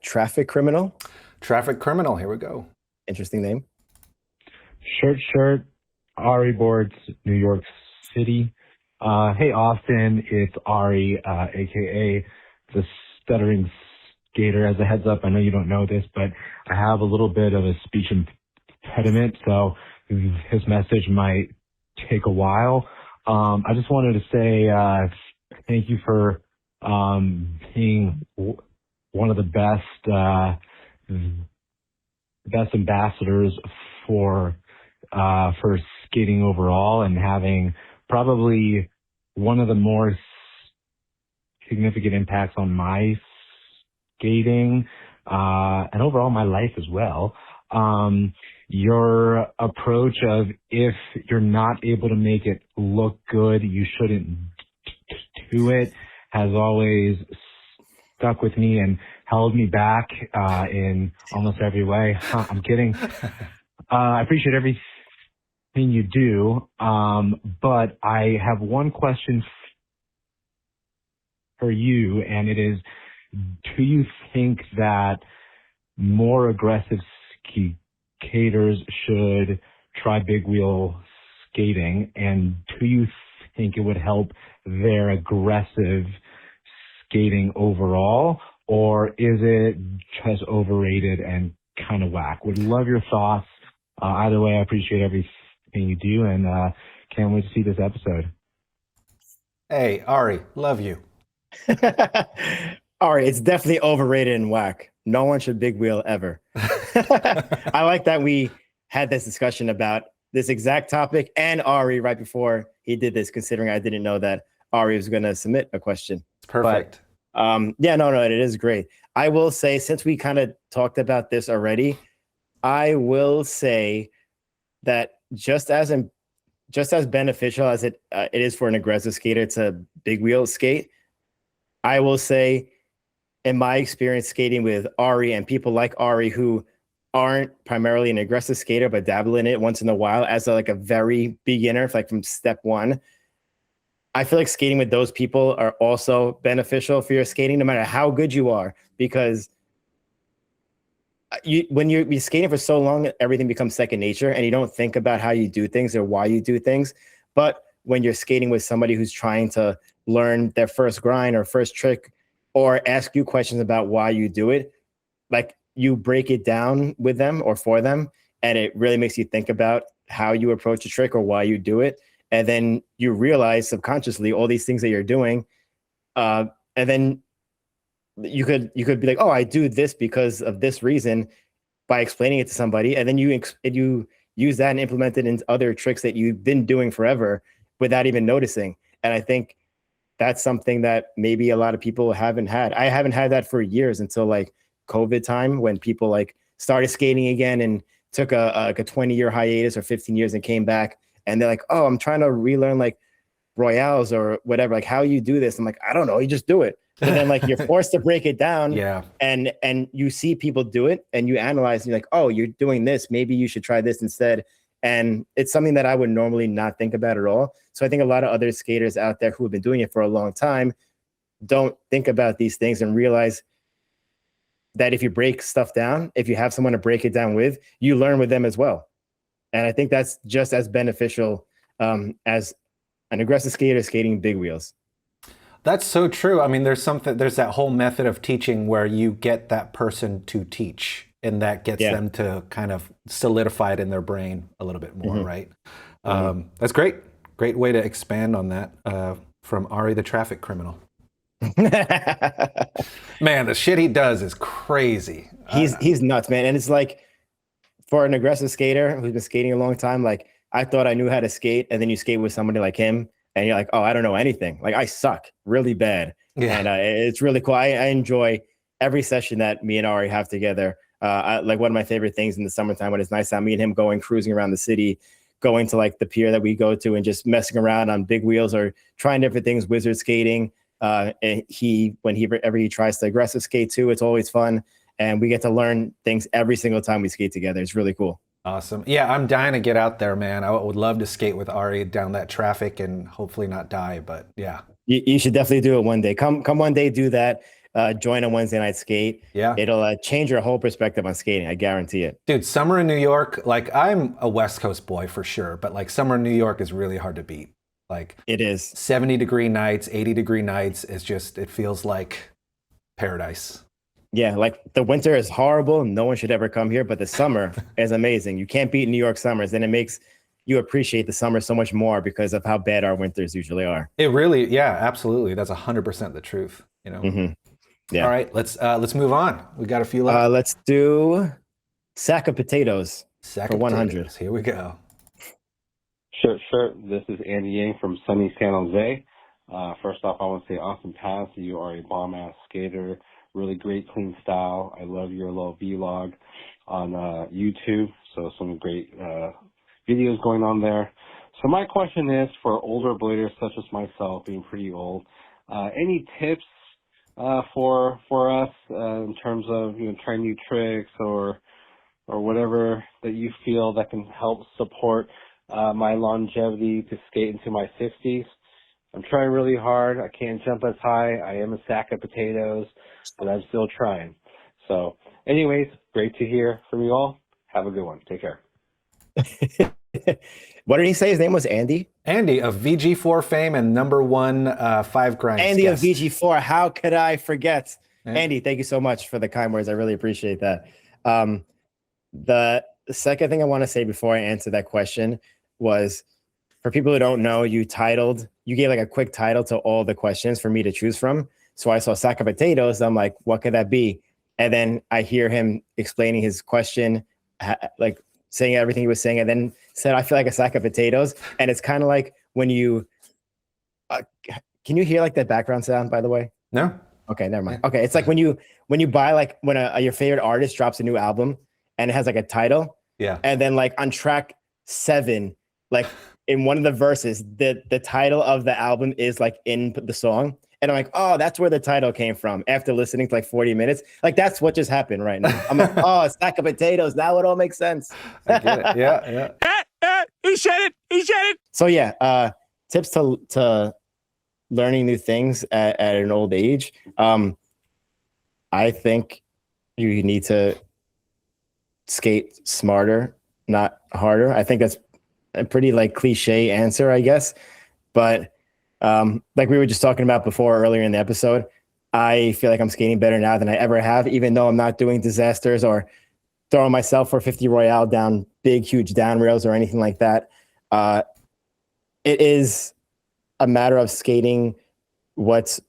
Traffic Criminal. Traffic Criminal. Here we go. Interesting name. Shirt, Ari Boards, New York City. Hey, Austin, it's Ari, aka the Stuttering Skater. As a heads up, I know you don't know this, but I have a little bit of a speech impediment, so his message might take a while. I just wanted to say thank you for being one of the best ambassadors for skating overall, and having probably one of the more significant impacts on my skating and overall my life as well. Your approach of if you're not able to make it look good, you shouldn't do it, has always stuck with me and held me back in almost every way. I'm kidding. I appreciate everything you do, but I have one question for you, and it is, do you think that more aggressive skaters should try big wheel skating, and do you think it would help their aggressive skating overall, or is it just overrated and kind of whack? Would love your thoughts. Either way, I appreciate everything you do, and can't wait to see this episode. Hey, Ari, love you. All right, it's definitely overrated and whack. No one should big wheel ever. I like that we had this discussion about this exact topic and Ari right before he did this, considering I didn't know that Ari was going to submit a question. It's perfect. But, no, it is great. I will say, since we kind of talked about this already, I will say that just as beneficial as it is for an aggressive skater to big wheel skate, I will say, in my experience skating with Ari and people like Ari who aren't primarily an aggressive skater but dabble in it once in a while as a very beginner, like from step one, I feel like skating with those people are also beneficial for your skating, no matter how good you are, because when you're skating for so long, everything becomes second nature and you don't think about how you do things or why you do things. But when you're skating with somebody who's trying to learn their first grind or first trick or ask you questions about why you do it, like you break it down with them or for them, and it really makes you think about how you approach a trick or why you do it. And then you realize subconsciously all these things that you're doing. And then you could be like, oh, I do this because of this reason, by explaining it to somebody. And then you use that and implement it into other tricks that you've been doing forever without even noticing. And I think that's something that maybe a lot of people haven't had. I haven't had that for years until like COVID time, when people like started skating again and took a 20-year hiatus or 15 years and came back. And they're like, oh, I'm trying to relearn like royales or whatever. Like, how you do this? I'm like, I don't know. You just do it. And then like you're forced to break it down. Yeah. And you see people do it and you analyze and you're like, oh, you're doing this. Maybe you should try this instead. And it's something that I would normally not think about at all. So I think a lot of other skaters out there who have been doing it for a long time don't think about these things and realize that if you break stuff down, if you have someone to break it down with, you learn with them as well. And I think that's just as beneficial as an aggressive skater skating big wheels. That's so true. I mean, there's that whole method of teaching where you get that person to teach, and that gets them to kind of solidify it in their brain a little bit more, right? That's great. Great way to expand on that from Ari the traffic criminal. Man, the shit he does is crazy. He's nuts, man. And it's like, for an aggressive skater who's been skating a long time, like I thought I knew how to skate, and then you skate with somebody like him and you're like, oh, I don't know anything. Like I suck really bad. Yeah. And it's really cool. I enjoy every session that me and Ari have together. Like one of my favorite things in the summertime when it's nice out, me and him going cruising around the city, going to like the pier that we go to and just messing around on big wheels or trying different things, wizard skating. And whenever he tries to aggressive skate too, it's always fun. And we get to learn things every single time we skate together. It's really cool. Awesome. Yeah, I'm dying to get out there, man. I would love to skate with Ari down that traffic and hopefully not die, but yeah. You should definitely do it one day. Come one day, do that. Join a Wednesday night skate. Yeah. It'll change your whole perspective on skating. I guarantee it. Dude, summer in New York, like I'm a West Coast boy for sure, but like summer in New York is really hard to beat. Like it is 70-degree nights, 80-degree nights. It feels like paradise. Yeah, like the winter is horrible. No one should ever come here, but the summer is amazing. You can't beat New York summers, and it makes you appreciate the summer so much more because of how bad our winters usually are. It really, yeah, absolutely. That's 100% the truth. You know. Yeah. All right, let's move on. We got a few left. Let's do sack of potatoes for 100. Potatoes. Here we go. Sure. This is Andy Yang from sunny San Jose. First off, I want to say Austin Paz, you are a bomb-ass skater. Really great, clean style. I love your little vlog on YouTube. So some great videos going on there. So my question is for older bladers such as myself, being pretty old, any tips for us in terms of trying new tricks or whatever that you feel that can help support my longevity to skate into my 60s? I'm trying really hard. I can't jump as high. I am a sack of potatoes, but I'm still trying. So anyways, great to hear from you all. Have a good one. Take care. What did he say? His name was Andy? Andy of VG4 fame and #1 5 Grinds. Andy guest. of VG4. How could I forget? Yeah. Andy, thank you so much for the kind words. I really appreciate that. The second thing I want to say before I answer that question was, for people who don't know, you gave like a quick title to all the questions for me to choose from. So I saw a sack of potatoes. I'm like, what could that be? And then I hear him explaining his question, like saying everything he was saying, and then said, I feel like a sack of potatoes. And it's kind of like when you, can you hear like that background sound, by the way? No. Okay, never mind. Okay, it's like when you buy like when your favorite artist drops a new album and it has like a title. Yeah. And then like on track 7, like in one of the verses, the title of the album is like in the song. And I'm like, oh, that's where the title came from after listening to like 40 minutes. Like, that's what just happened right now. I'm like, oh, a stack of potatoes. Now it all makes sense. I get it. Yeah, yeah. He said it. He said it. So yeah, tips to learning new things at an old age. I think you need to skate smarter, not harder. I think that's a pretty like cliche answer, I guess. But like we were just talking about before earlier in the episode, I feel like I'm skating better now than I ever have, even though I'm not doing disasters or throwing myself for 50 Royale down big, huge down rails or anything like that. It is a matter of skating what's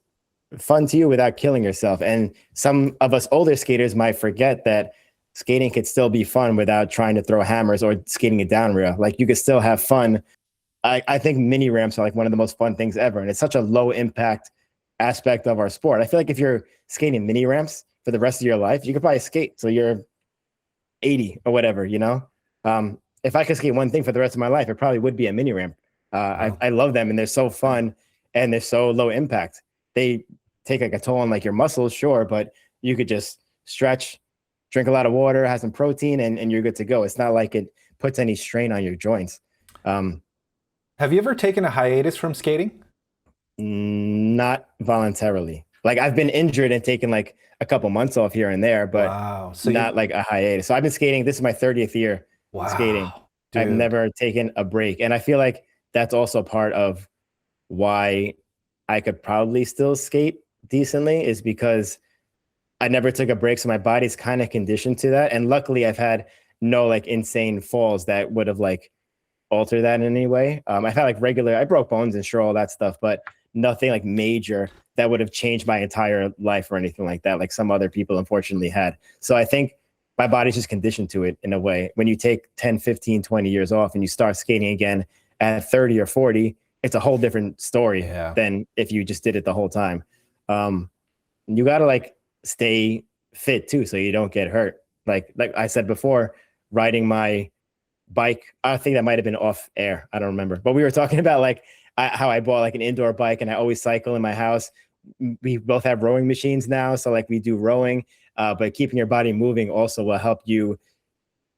fun to you without killing yourself. And some of us older skaters might forget that skating could still be fun without trying to throw hammers or skating a down rail. Like, you could still have fun. I think mini ramps are like one of the most fun things ever. And it's such a low impact aspect of our sport. I feel like if you're skating mini ramps for the rest of your life, you could probably skate till you're 80 or whatever, you know? If I could skate one thing for the rest of my life, it probably would be a mini ramp. I love them, and they're so fun and they're so low impact. They take like a toll on like your muscles, sure, but you could just stretch, drink a lot of water, have some protein, and you're good to go. It's not like it puts any strain on your joints. Have you ever taken a hiatus from skating? Not voluntarily. Like, I've been injured and taken like a couple months off here and there, but wow. So not like a hiatus. So I've been skating. This is my 30th year skating. Dude. I've never taken a break. And I feel like that's also part of why I could probably still skate decently, is because I never took a break. So my body's kind of conditioned to that. And luckily I've had no like insane falls that would have like alter that in any way. I've had like I broke bones and sure, all that stuff, but nothing like major that would have changed my entire life or anything like that, like some other people unfortunately had. So I think my body's just conditioned to it in a way. When you take 10, 15, 20 years off and you start skating again at 30 or 40, it's a whole different story than if you just did it the whole time. You got to like stay fit too, so you don't get hurt. Like I said before, riding my bike, I think that might have been off air, I don't remember, but we were talking about like how I bought like an indoor bike and I always cycle in my house. We both have rowing machines now, so like we do rowing, but keeping your body moving also will help you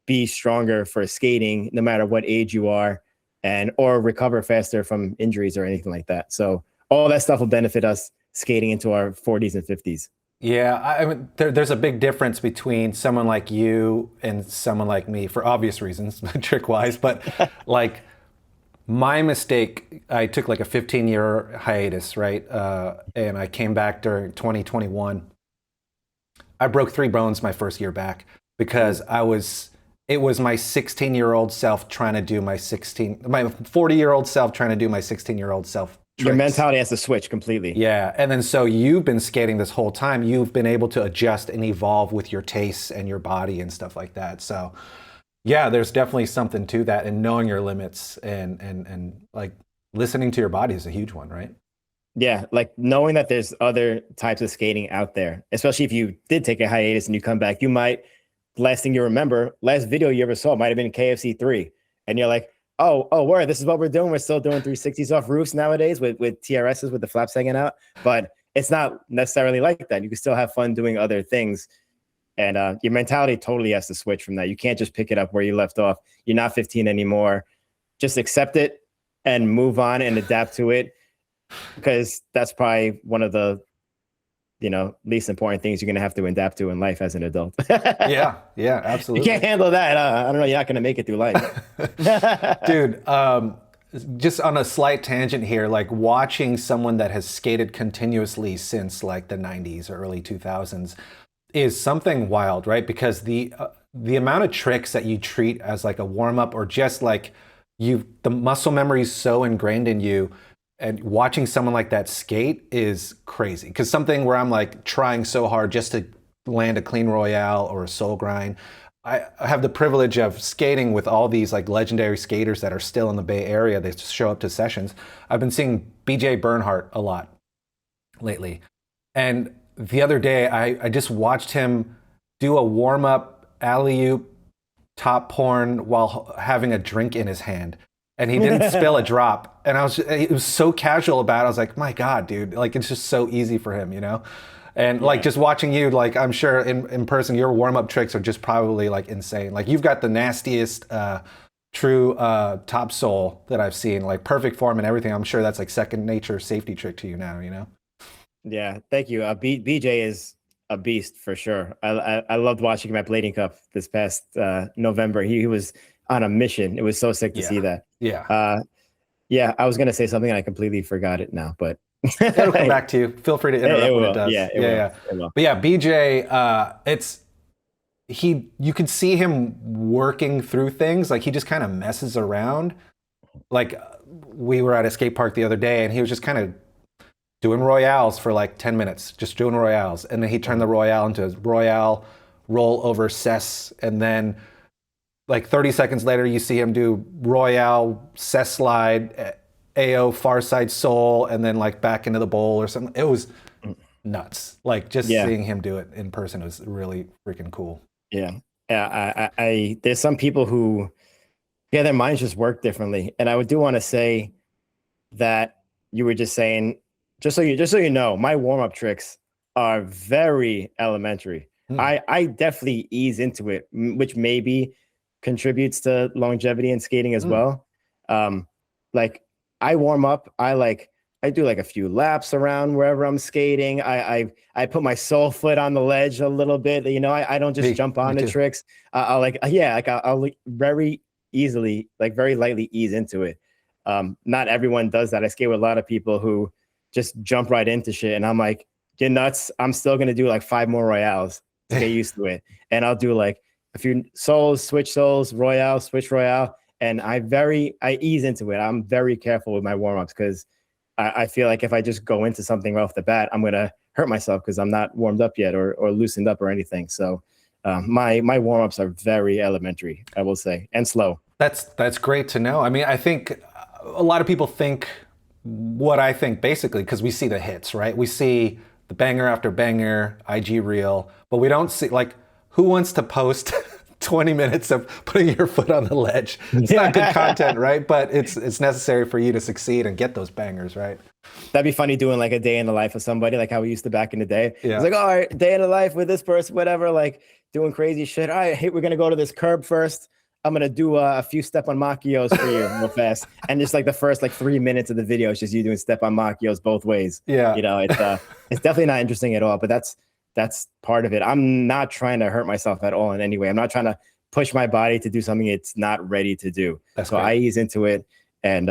be stronger for skating no matter what age you are, and or recover faster from injuries or anything like that. So all that stuff will benefit us skating into our 40s and 50s. Yeah, I mean, there's a big difference between someone like you and someone like me, for obvious reasons, trick-wise. But like my mistake, I took like a 15-year hiatus, right? And I came back during 2021. I broke 3 bones my first year back because it was my 16-year-old self trying to do my 40-year-old self trying to do my 16-year-old self. Your mentality has to switch completely. Yeah. And then so you've been skating this whole time. You've been able to adjust and evolve with your tastes and your body and stuff like that. So yeah, there's definitely something to that, and knowing your limits and like listening to your body is a huge one, right? Yeah, like knowing that there's other types of skating out there, especially if you did take a hiatus and you come back, you might, last thing you remember, last video you ever saw might have been KFC 3. And you're like, oh, word, this is what we're doing. We're still doing 360s off roofs nowadays with TRSs with the flaps hanging out. But it's not necessarily like that. You can still have fun doing other things. And your mentality totally has to switch from that. You can't just pick it up where you left off. You're not 15 anymore. Just accept it and move on and adapt to it, because that's probably one of the least important things you're going to have to adapt to in life as an adult. Yeah, absolutely. You can't handle that. I don't know. You're not going to make it through life. Dude, just on a slight tangent here, like watching someone that has skated continuously since like the 90s or early 2000s is something wild, right? Because the amount of tricks that you treat as like a warm up, or just like the muscle memory is so ingrained in you. And watching someone like that skate is crazy. Because something where I'm like trying so hard just to land a clean royale or a soul grind. I have the privilege of skating with all these like legendary skaters that are still in the Bay Area. They just show up to sessions. I've been seeing BJ Bernhardt a lot lately. And the other day, I just watched him do a warm-up alley-oop top porn while having a drink in his hand. And he didn't spill a drop. And it was so casual about it. I was like, my God, dude, like it's just so easy for him, you know? And like just watching you, like I'm sure in person, your warm-up tricks are just probably like insane. Like you've got the nastiest true top sole that I've seen, like perfect form and everything. I'm sure that's like second nature safety trick to you now, you know? Yeah, thank you. BJ is a beast for sure. I loved watching him at Blading Cup this past November. He was on a mission. It was so sick to see that. Yeah. Yeah, I was going to say something and I completely forgot it now, but it'll come back to you. Feel free to interrupt when it does. Yeah, it will. But yeah, BJ, you could see him working through things. Like he just kind of messes around. Like we were at a skate park the other day and he was just kind of doing royales for like 10 minutes, just doing royales. And then he turned the royale into a royale roll over cess. And then like 30 seconds later, you see him do royale cess slide, AO far side soul, and then like back into the bowl or something. It was nuts. Like just seeing him do it in person was really freaking cool. Yeah. I there's some people who, their minds just work differently. And I do want to say that you were just saying, just so you know, my warm-up tricks are very elementary. I definitely ease into it, which maybe contributes to longevity in skating as well. Like I warm up, I do like a few laps around wherever I'm skating. I put my sole foot on the ledge a little bit. You know, I don't just jump on the tricks. I'll very easily, like very lightly ease into it. Not everyone does that. I skate with a lot of people who just jump right into shit. And I'm like, you're nuts. I'm still going to do like 5 more royales to get used to it. And I'll do like a few solos, switch solos, royale, switch royale. And I ease into it. I'm very careful with my warm-ups because I feel like if I just go into something right off the bat, I'm going to hurt myself because I'm not warmed up yet or loosened up or anything. So my warm-ups are very elementary, I will say, and slow. That's great to know. I mean, I think a lot of people think what I think basically because we see the hits, right? We see the banger after banger, IG reel, but we don't see like who wants to post 20 minutes of putting your foot on the ledge. It's not good content, right? But it's necessary for you to succeed and get those bangers, right? That'd be funny doing like a day in the life of somebody, like how we used to back in the day. Yeah. It's like, all right, day in the life with this person, whatever, like doing crazy shit. All right, hey, we're going to go to this curb first. I'm going to do a few step on machios for you real fast. And just like the first like 3 minutes of the video is just you doing step on machios both ways. Yeah. You know, it's definitely not interesting at all, but that's part of it. I'm not trying to hurt myself at all in any way. I'm not trying to push my body to do something it's not ready to do. That's so great. I ease into it, and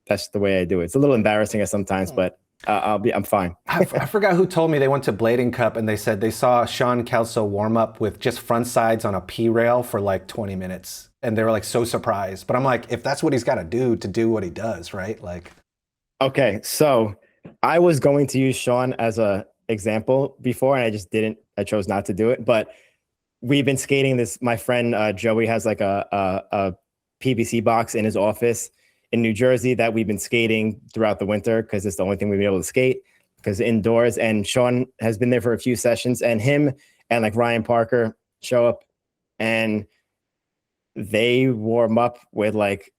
that's the way I do it. It's a little embarrassing at sometimes, but I'm fine. I forgot who told me they went to Blading Cup and they said they saw Sean Kelso warm up with just front sides on a P rail for like 20 minutes. And they were like so surprised. But I'm like, if that's what he's got to do what he does, right? Like, okay, so I was going to use Sean as a example before, and I just didn't. I chose not to do it. But we've been skating this. My friend Joey has like a PVC box in his office in New Jersey that we've been skating throughout the winter because it's the only thing we've been able to skate because indoors. And Sean has been there for a few sessions, and him and like Ryan Parker show up, and they warm up with like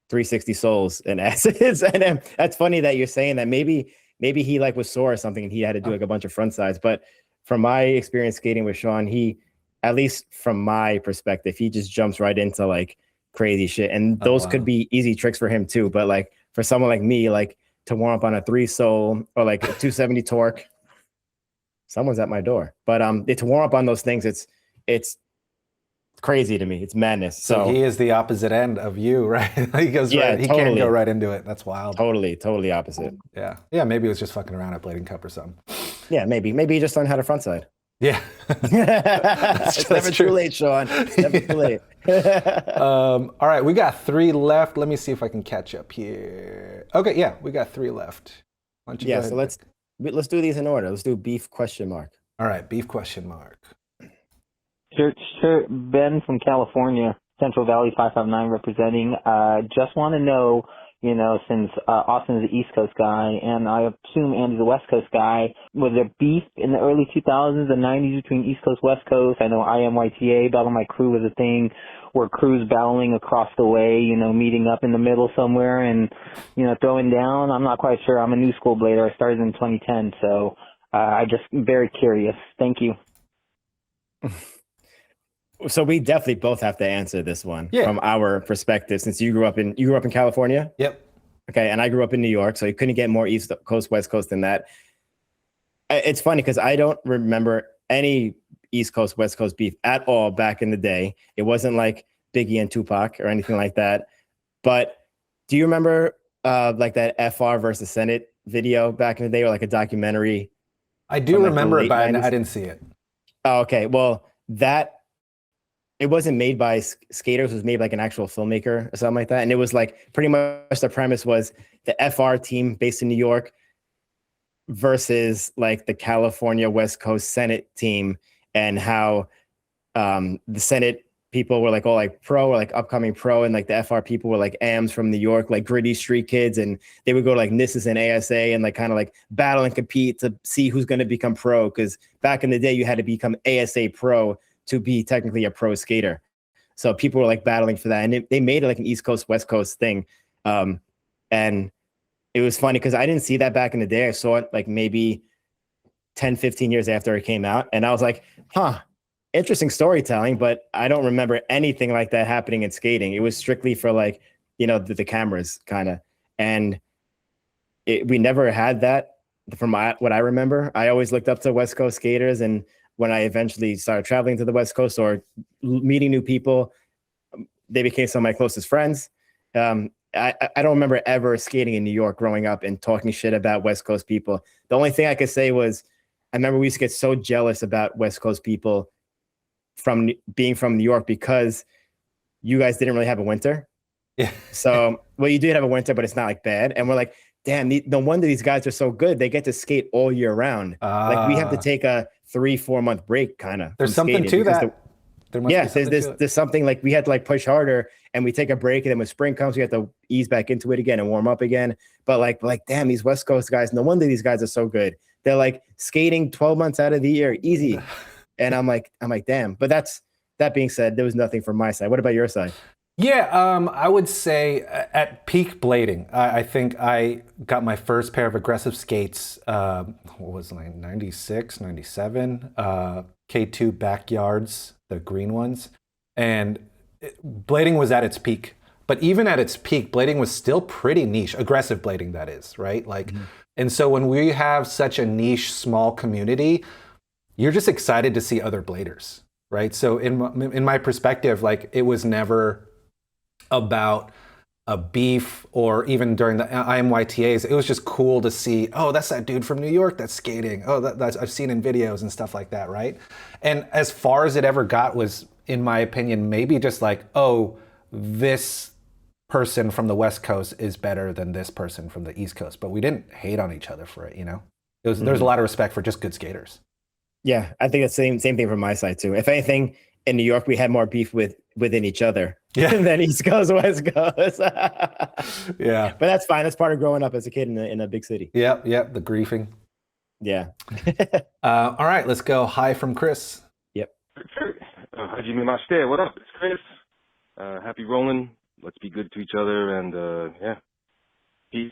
360 soles and acids. And that's funny that you're saying that. Maybe he like was sore or something and he had to do like a bunch of front sides. But from my experience skating with Sean, he, at least from my perspective, he just jumps right into like crazy shit. And those could be easy tricks for him too. But like for someone like me, like to warm up on a 3 sole or like a 270 torque, someone's at my door. But to warm up on those things, it's crazy to me. It's madness. So he is the opposite end of you, right? He goes right, he can't go right into it. That's wild. Totally opposite. Yeah. Maybe it was just fucking around at Blading Cup or something. Yeah, maybe he just learned how to front side. Yeah. It's never too late, Sean. Never too late. All right, we got 3 left. Let me see if I can catch up here. Okay, yeah, we got 3 left. Why don't you go ahead So and let's do these in order. Let's do beef question mark. All right, beef question mark. Sure. Ben from California, Central Valley 559 representing. Just want to know, since Austin is the East Coast guy, and I assume Andy's a West Coast guy, was there beef in the early 2000s and 90s between East Coast, West Coast? I know IMYTA, Battle My Crew was a thing. Were crews battling across the way, meeting up in the middle somewhere and, throwing down? I'm not quite sure. I'm a new school blader. I started in 2010, so I just very curious. Thank you. So we definitely both have to answer this one from our perspective, since you grew up in California. Yep. Okay, and I grew up in New York, so you couldn't get more East Coast, West Coast than that. It's funny because I don't remember any East Coast, West Coast beef at all back in the day. It wasn't like Biggie and Tupac or anything like that. But do you remember like that FR versus Senate video back in the day, or like a documentary? I do remember it, but I didn't see it. Oh, okay. Well, it wasn't made by skaters. It was made by like an actual filmmaker or something like that. And it was like pretty much the premise was the FR team based in New York versus like the California West Coast Senate team, and how the Senate people were like all like pro or like upcoming pro, and like the FR people were like AMs from New York, like gritty street kids, and they would go to like NISS and ASA and like kind of like battle and compete to see who's going to become pro, because back in the day you had to become ASA pro to be technically a pro skater. So people were like battling for that, and they made it like an East Coast, West Coast thing. And it was funny because I didn't see that back in the day. I saw it like maybe 10, 15 years after it came out. And I was like, interesting storytelling, but I don't remember anything like that happening in skating. It was strictly for like, the cameras kind of. And we never had that from what I remember. I always looked up to West Coast skaters, and when I eventually started traveling to the West Coast or meeting new people, they became some of my closest friends. I don't remember ever skating in New York growing up and talking shit about West Coast people. The only thing I could say was I remember we used to get so jealous about West Coast people from being from New York because you guys didn't really have a winter. Yeah. So, well, you did have a winter, but it's not like bad. And we're like, damn, no wonder these guys are so good. They get to skate all year round. Like we have to take a 3-4 month break kind of. There's something to that. There's something like we had to like push harder, and we take a break, and then when spring comes, we have to ease back into it again and warm up again. But like damn, these West Coast guys, no wonder these guys are so good. They're like skating 12 months out of the year, easy. And I'm like, damn. But that being said, there was nothing from my side. What about your side? Yeah, I would say at peak blading, I think I got my first pair of aggressive skates, what was it, like 96, 97, K2 backyards, the green ones. And blading was at its peak. But even at its peak, blading was still pretty niche, aggressive blading, that is, right? Like, and so when we have such a niche, small community, you're just excited to see other bladers, right? So in my perspective, like it was never about a beef, or even during the IMYTAs, it was just cool to see, oh, that's that dude from New York that's skating. Oh, that's I've seen in videos and stuff like that, right? And as far as it ever got was, in my opinion, maybe just like, oh, this person from the West Coast is better than this person from the East Coast. But we didn't hate on each other for it, There's a lot of respect for just good skaters. Yeah, I think it's the same thing from my side too. If anything, in New York, we had more beef within each other than East Coast, West Coast. Yeah. But that's fine. That's part of growing up as a kid in a big city. Yep, the griefing. Yeah. All right, let's go. Hi from Chris. Yep. Hajime Mashite. What up? It's Chris. Happy rolling. Let's be good to each other, and peace.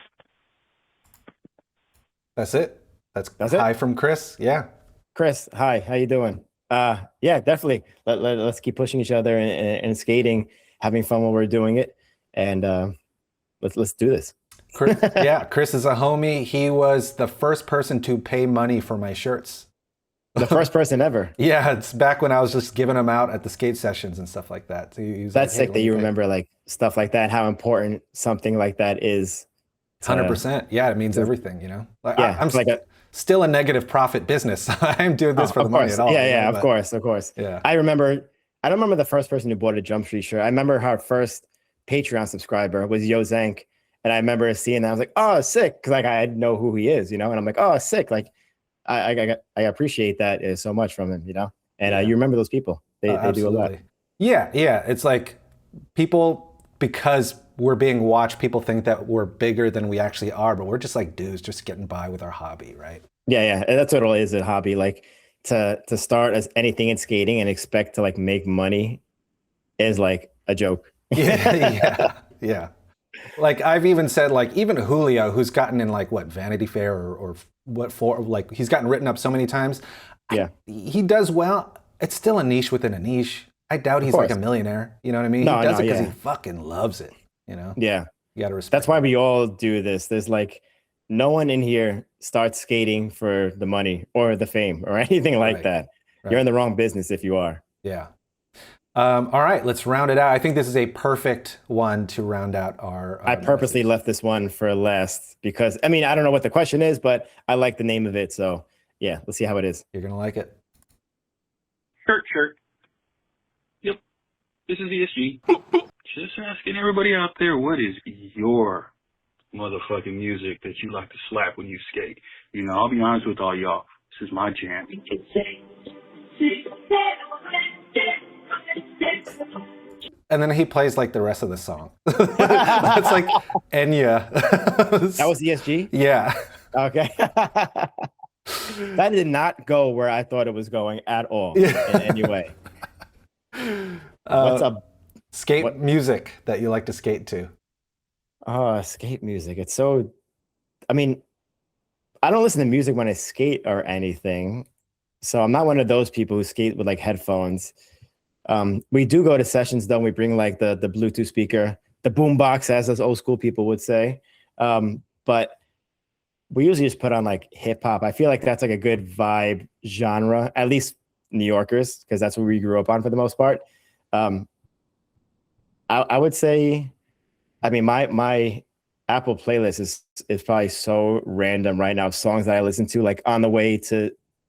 That's it. That's hi from Chris. Yeah. Chris, hi. How you doing? Yeah, definitely. Let's keep pushing each other and skating, having fun while we're doing it, and let's do this. Chris, Chris is a homie. He was the first person to pay money for my shirts. The first person ever. Yeah, it's back when I was just giving them out at the skate sessions and stuff like that. So that's like, sick that you remember like stuff like that. How important something like that is. 100%. Yeah, it means everything. Like, yeah, still a negative profit business. I'm doing this for the money at all. Yeah, of course. Yeah. I don't remember the first person who bought a Jump Street shirt. I remember our first Patreon subscriber was Yo Zank. And I remember seeing that. I was like, oh, sick. Cause like I know who he is, and I'm like, oh, sick. Like I appreciate that so much from him, and you remember those people. They do a lot. Yeah. It's like people, because we're being watched, people think that we're bigger than we actually are, but we're just like dudes just getting by with our hobby, right? Yeah. And that's what it is, a hobby. Like to start as anything in skating and expect to like make money is like a joke. Yeah. Like I've even said, like even Julio, who's gotten in like what, Vanity Fair or what for, like he's gotten written up so many times. Yeah. He does well. It's still a niche within a niche. I doubt he's like a millionaire. You know what I mean? No, he does it because yeah. he fucking loves it. Yeah. You gotta respect. That's why we all do this. There's like no one in here starts skating for the money or the fame or anything like that. You're in the wrong business if you are. Yeah. All right, let's round it out. I think this is a perfect one to round out our. I purposely left this one for last because I don't know what the question is, but I like the name of it. So yeah, let's see how it is. You're gonna like it. Shirt. Yep. This is ESG. Just asking everybody out there, what is your motherfucking music that you like to slap when you skate? I'll be honest with all y'all. This is my jam. And then he plays like the rest of the song. That's like Enya. That was ESG? Yeah. Okay. That did not go where I thought it was going at all in any way. What's up? Skate music that you like to skate to. Skate music. It's so, I don't listen to music when I skate or anything. So I'm not one of those people who skate with like headphones. We do go to sessions though. We bring like the Bluetooth speaker, the boom box, as those old school people would say. But we usually just put on like hip hop. I feel like that's like a good vibe genre, at least New Yorkers, because that's what we grew up on for the most part. I would say, my Apple playlist is probably so random right now. Songs that I listen to like on the way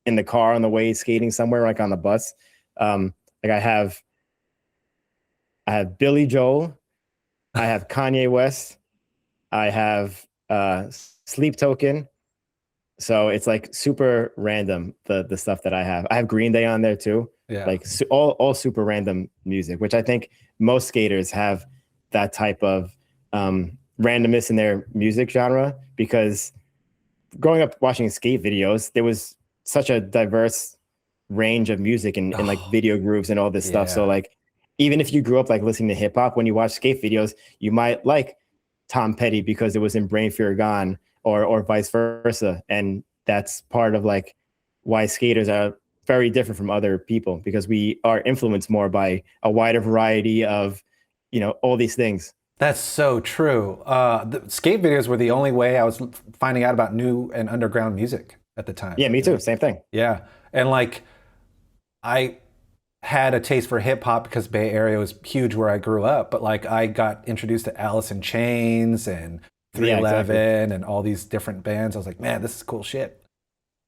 in the car, on the way skating somewhere, like on the bus. Like I have Billy Joel, I have Kanye West, I have Sleep Token. So it's like super random, the stuff that I have. I have Green Day on there too. Yeah. Like all super random music, which I think most skaters have that type of randomness in their music genre, because growing up watching skate videos, there was such a diverse range of music and like video grooves and all this stuff. So like, even if you grew up like listening to hip hop, when you watch skate videos, you might like Tom Petty because it was in Brain Fear Gone, or vice versa. And that's part of like why skaters are very different from other people, because we are influenced more by a wider variety of, all these things. That's so true. The skate videos were the only way I was finding out about new and underground music at the time. Yeah, me too. Same thing. Yeah. And like, I had a taste for hip hop because Bay Area was huge where I grew up, but like I got introduced to Alice in Chains and 311 and all these different bands. I was like, man, this is cool shit.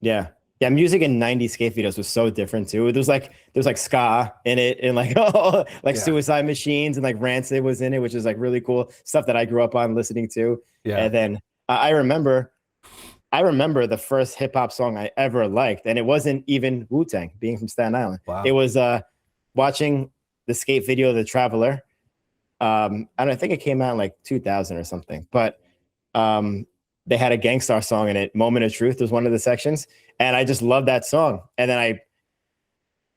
Yeah. Yeah, music in 90s skate videos was so different too. There was like ska in it, and like Suicide Machines, and like Rancid was in it, which is like really cool stuff that I grew up on listening to. Yeah. And then I remember the first hip hop song I ever liked, and it wasn't even Wu-Tang, being from Staten Island. Wow. It was watching the skate video The Traveler. And I think it came out in like 2000 or something, but they had a Gangstar song in it. Moment of Truth was one of the sections, and I just loved that song. And then I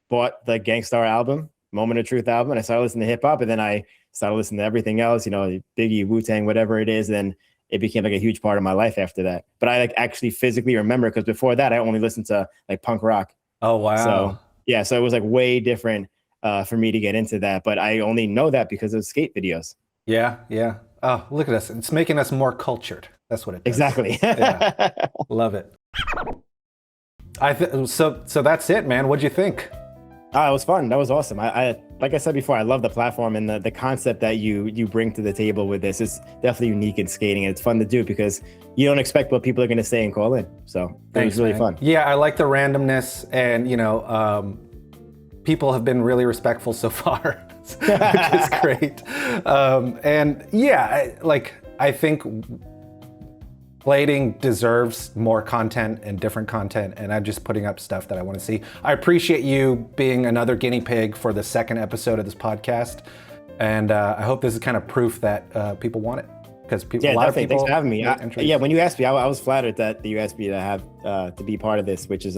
bought the Gangstar album, Moment of Truth album, and I started listening to hip hop, and then I started listening to everything else, Biggie, Wu-Tang, whatever it is. And it became like a huge part of my life after that. But I like actually physically remember, because before that I only listened to like punk rock. Oh, wow. So yeah, so it was like way different for me to get into that. But I only know that because of skate videos. Yeah. Oh, look at us. It's making us more cultured. That's what it does. Exactly. Yeah. Love it. So that's it, man. What'd you think? Oh, it was fun. That was awesome. I like I said before, I love the platform and the concept that you bring to the table with this is definitely unique in skating, and it's fun to do because you don't expect what people are going to say and call in. So it was really fun. Yeah, I like the randomness, and people have been really respectful so far, which is great. And yeah, I think blading deserves more content and different content, and I'm just putting up stuff that I want to see. I appreciate you being another guinea pig for the second episode of this podcast, and I hope this is kind of proof that people want it, because a lot of people. Thanks for having me. When you asked me, I was flattered that you asked me to have to be part of this, which is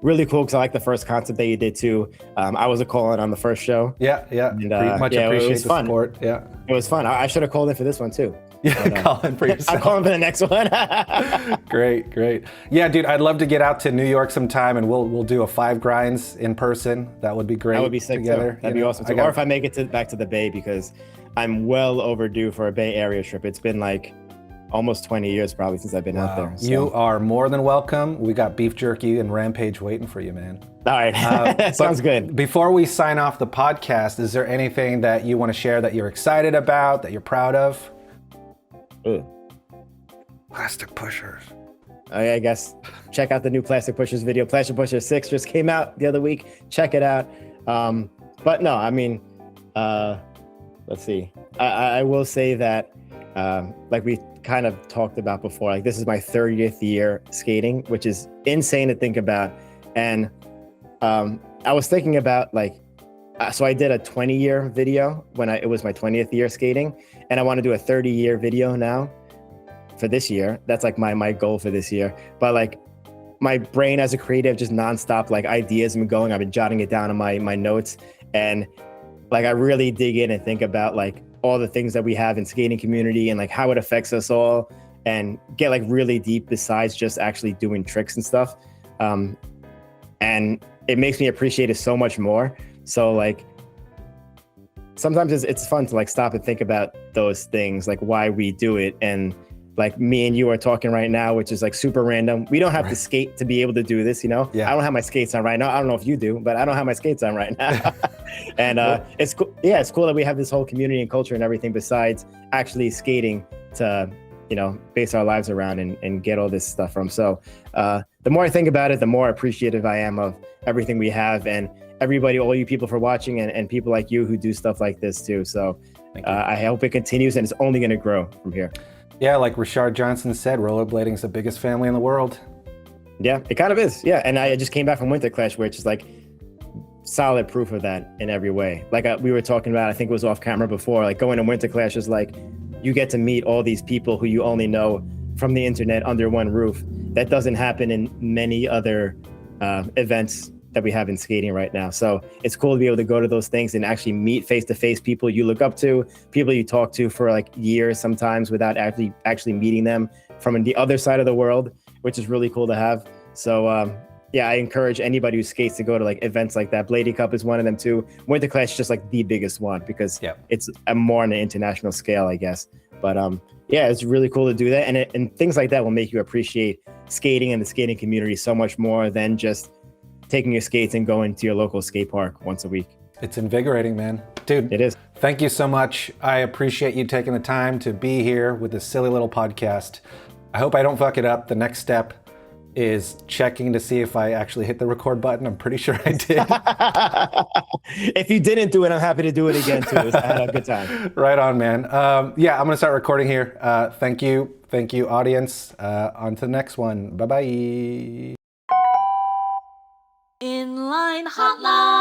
really cool because I like the first concept that you did too. I was a call-in on the first show. Yeah. And, much appreciate it was the fun. support. Yeah, it was fun. I should have called in for this one too. Yeah, call in for yourself. I'm calling for the next one. Great. Yeah, dude, I'd love to get out to New York sometime, and we'll do a 5 grinds in person. That would be great. That would be sick together. too. That'd be awesome too. Or if I make it back to the Bay, because I'm well overdue for a Bay Area trip. It's been like almost 20 years probably since I've been out there. So. You are more than welcome. We got beef jerky and Rampage waiting for you, man. All right. Sounds good. Before we sign off the podcast, is there anything that you want to share that you're excited about, that you're proud of? Plastic pushers. I guess check out the new Plastic Pushers video. Plastic Pushers 6 just came out the other week. Check it out. But no, I mean, let's see. I will say that, like we kind of talked about before, like this is my 30th year skating, which is insane to think about. And I was thinking about so I did a 20-year video when it was my 20th year skating, and I want to do a 30-year video now for this year. That's like my goal for this year. But like my brain as a creative, just nonstop ideas have been going. I've been jotting it down in my notes, and I really dig in and think about all the things that we have in skating community and how it affects us all, and get really deep besides just actually doing tricks and stuff. And it makes me appreciate it so much more. So sometimes it's fun to stop and think about those things, why we do it. And me and you are talking right now, which is super random. We don't have to skate to be able to do this, Yeah. I don't have my skates on right now. I don't know if you do, but I don't have my skates on right now. And it's cool. Yeah, it's cool that we have this whole community and culture and everything besides actually skating to, base our lives around and get all this stuff from. So the more I think about it, the more appreciative I am of everything we have, and everybody, all you people for watching, and people like you who do stuff like this too. So I hope it continues, and it's only going to grow from here. Yeah, like Rashard Johnson said, rollerblading is the biggest family in the world. Yeah, it kind of is. Yeah, and I just came back from Winterclash, which is solid proof of that in every way. We were talking about, I think it was off camera before, going to Winterclash is you get to meet all these people who you only know from the internet under one roof. That doesn't happen in many other events that we have in skating right now. So it's cool to be able to go to those things and actually meet face-to-face people you look up to, people you talk to for years sometimes without actually meeting them from the other side of the world, which is really cool to have. So yeah, I encourage anybody who skates to go to events like that. Blading Cup is one of them too. Winterclash is just the biggest one because it's more on an international scale, I guess. But yeah, it's really cool to do that. And things like that will make you appreciate skating and the skating community so much more than just taking your skates and going to your local skate park once a week. It's invigorating, man. Dude, it is. Thank you so much. I appreciate you taking the time to be here with this silly little podcast. I hope I don't fuck it up. The next step is checking to see if I actually hit the record button. I'm pretty sure I did. If you didn't do it, I'm happy to do it again too. I had a good time. Right on, man. Yeah, I'm gonna start recording here. Thank you, audience. On to the next one. Bye-bye. Inline Hotline.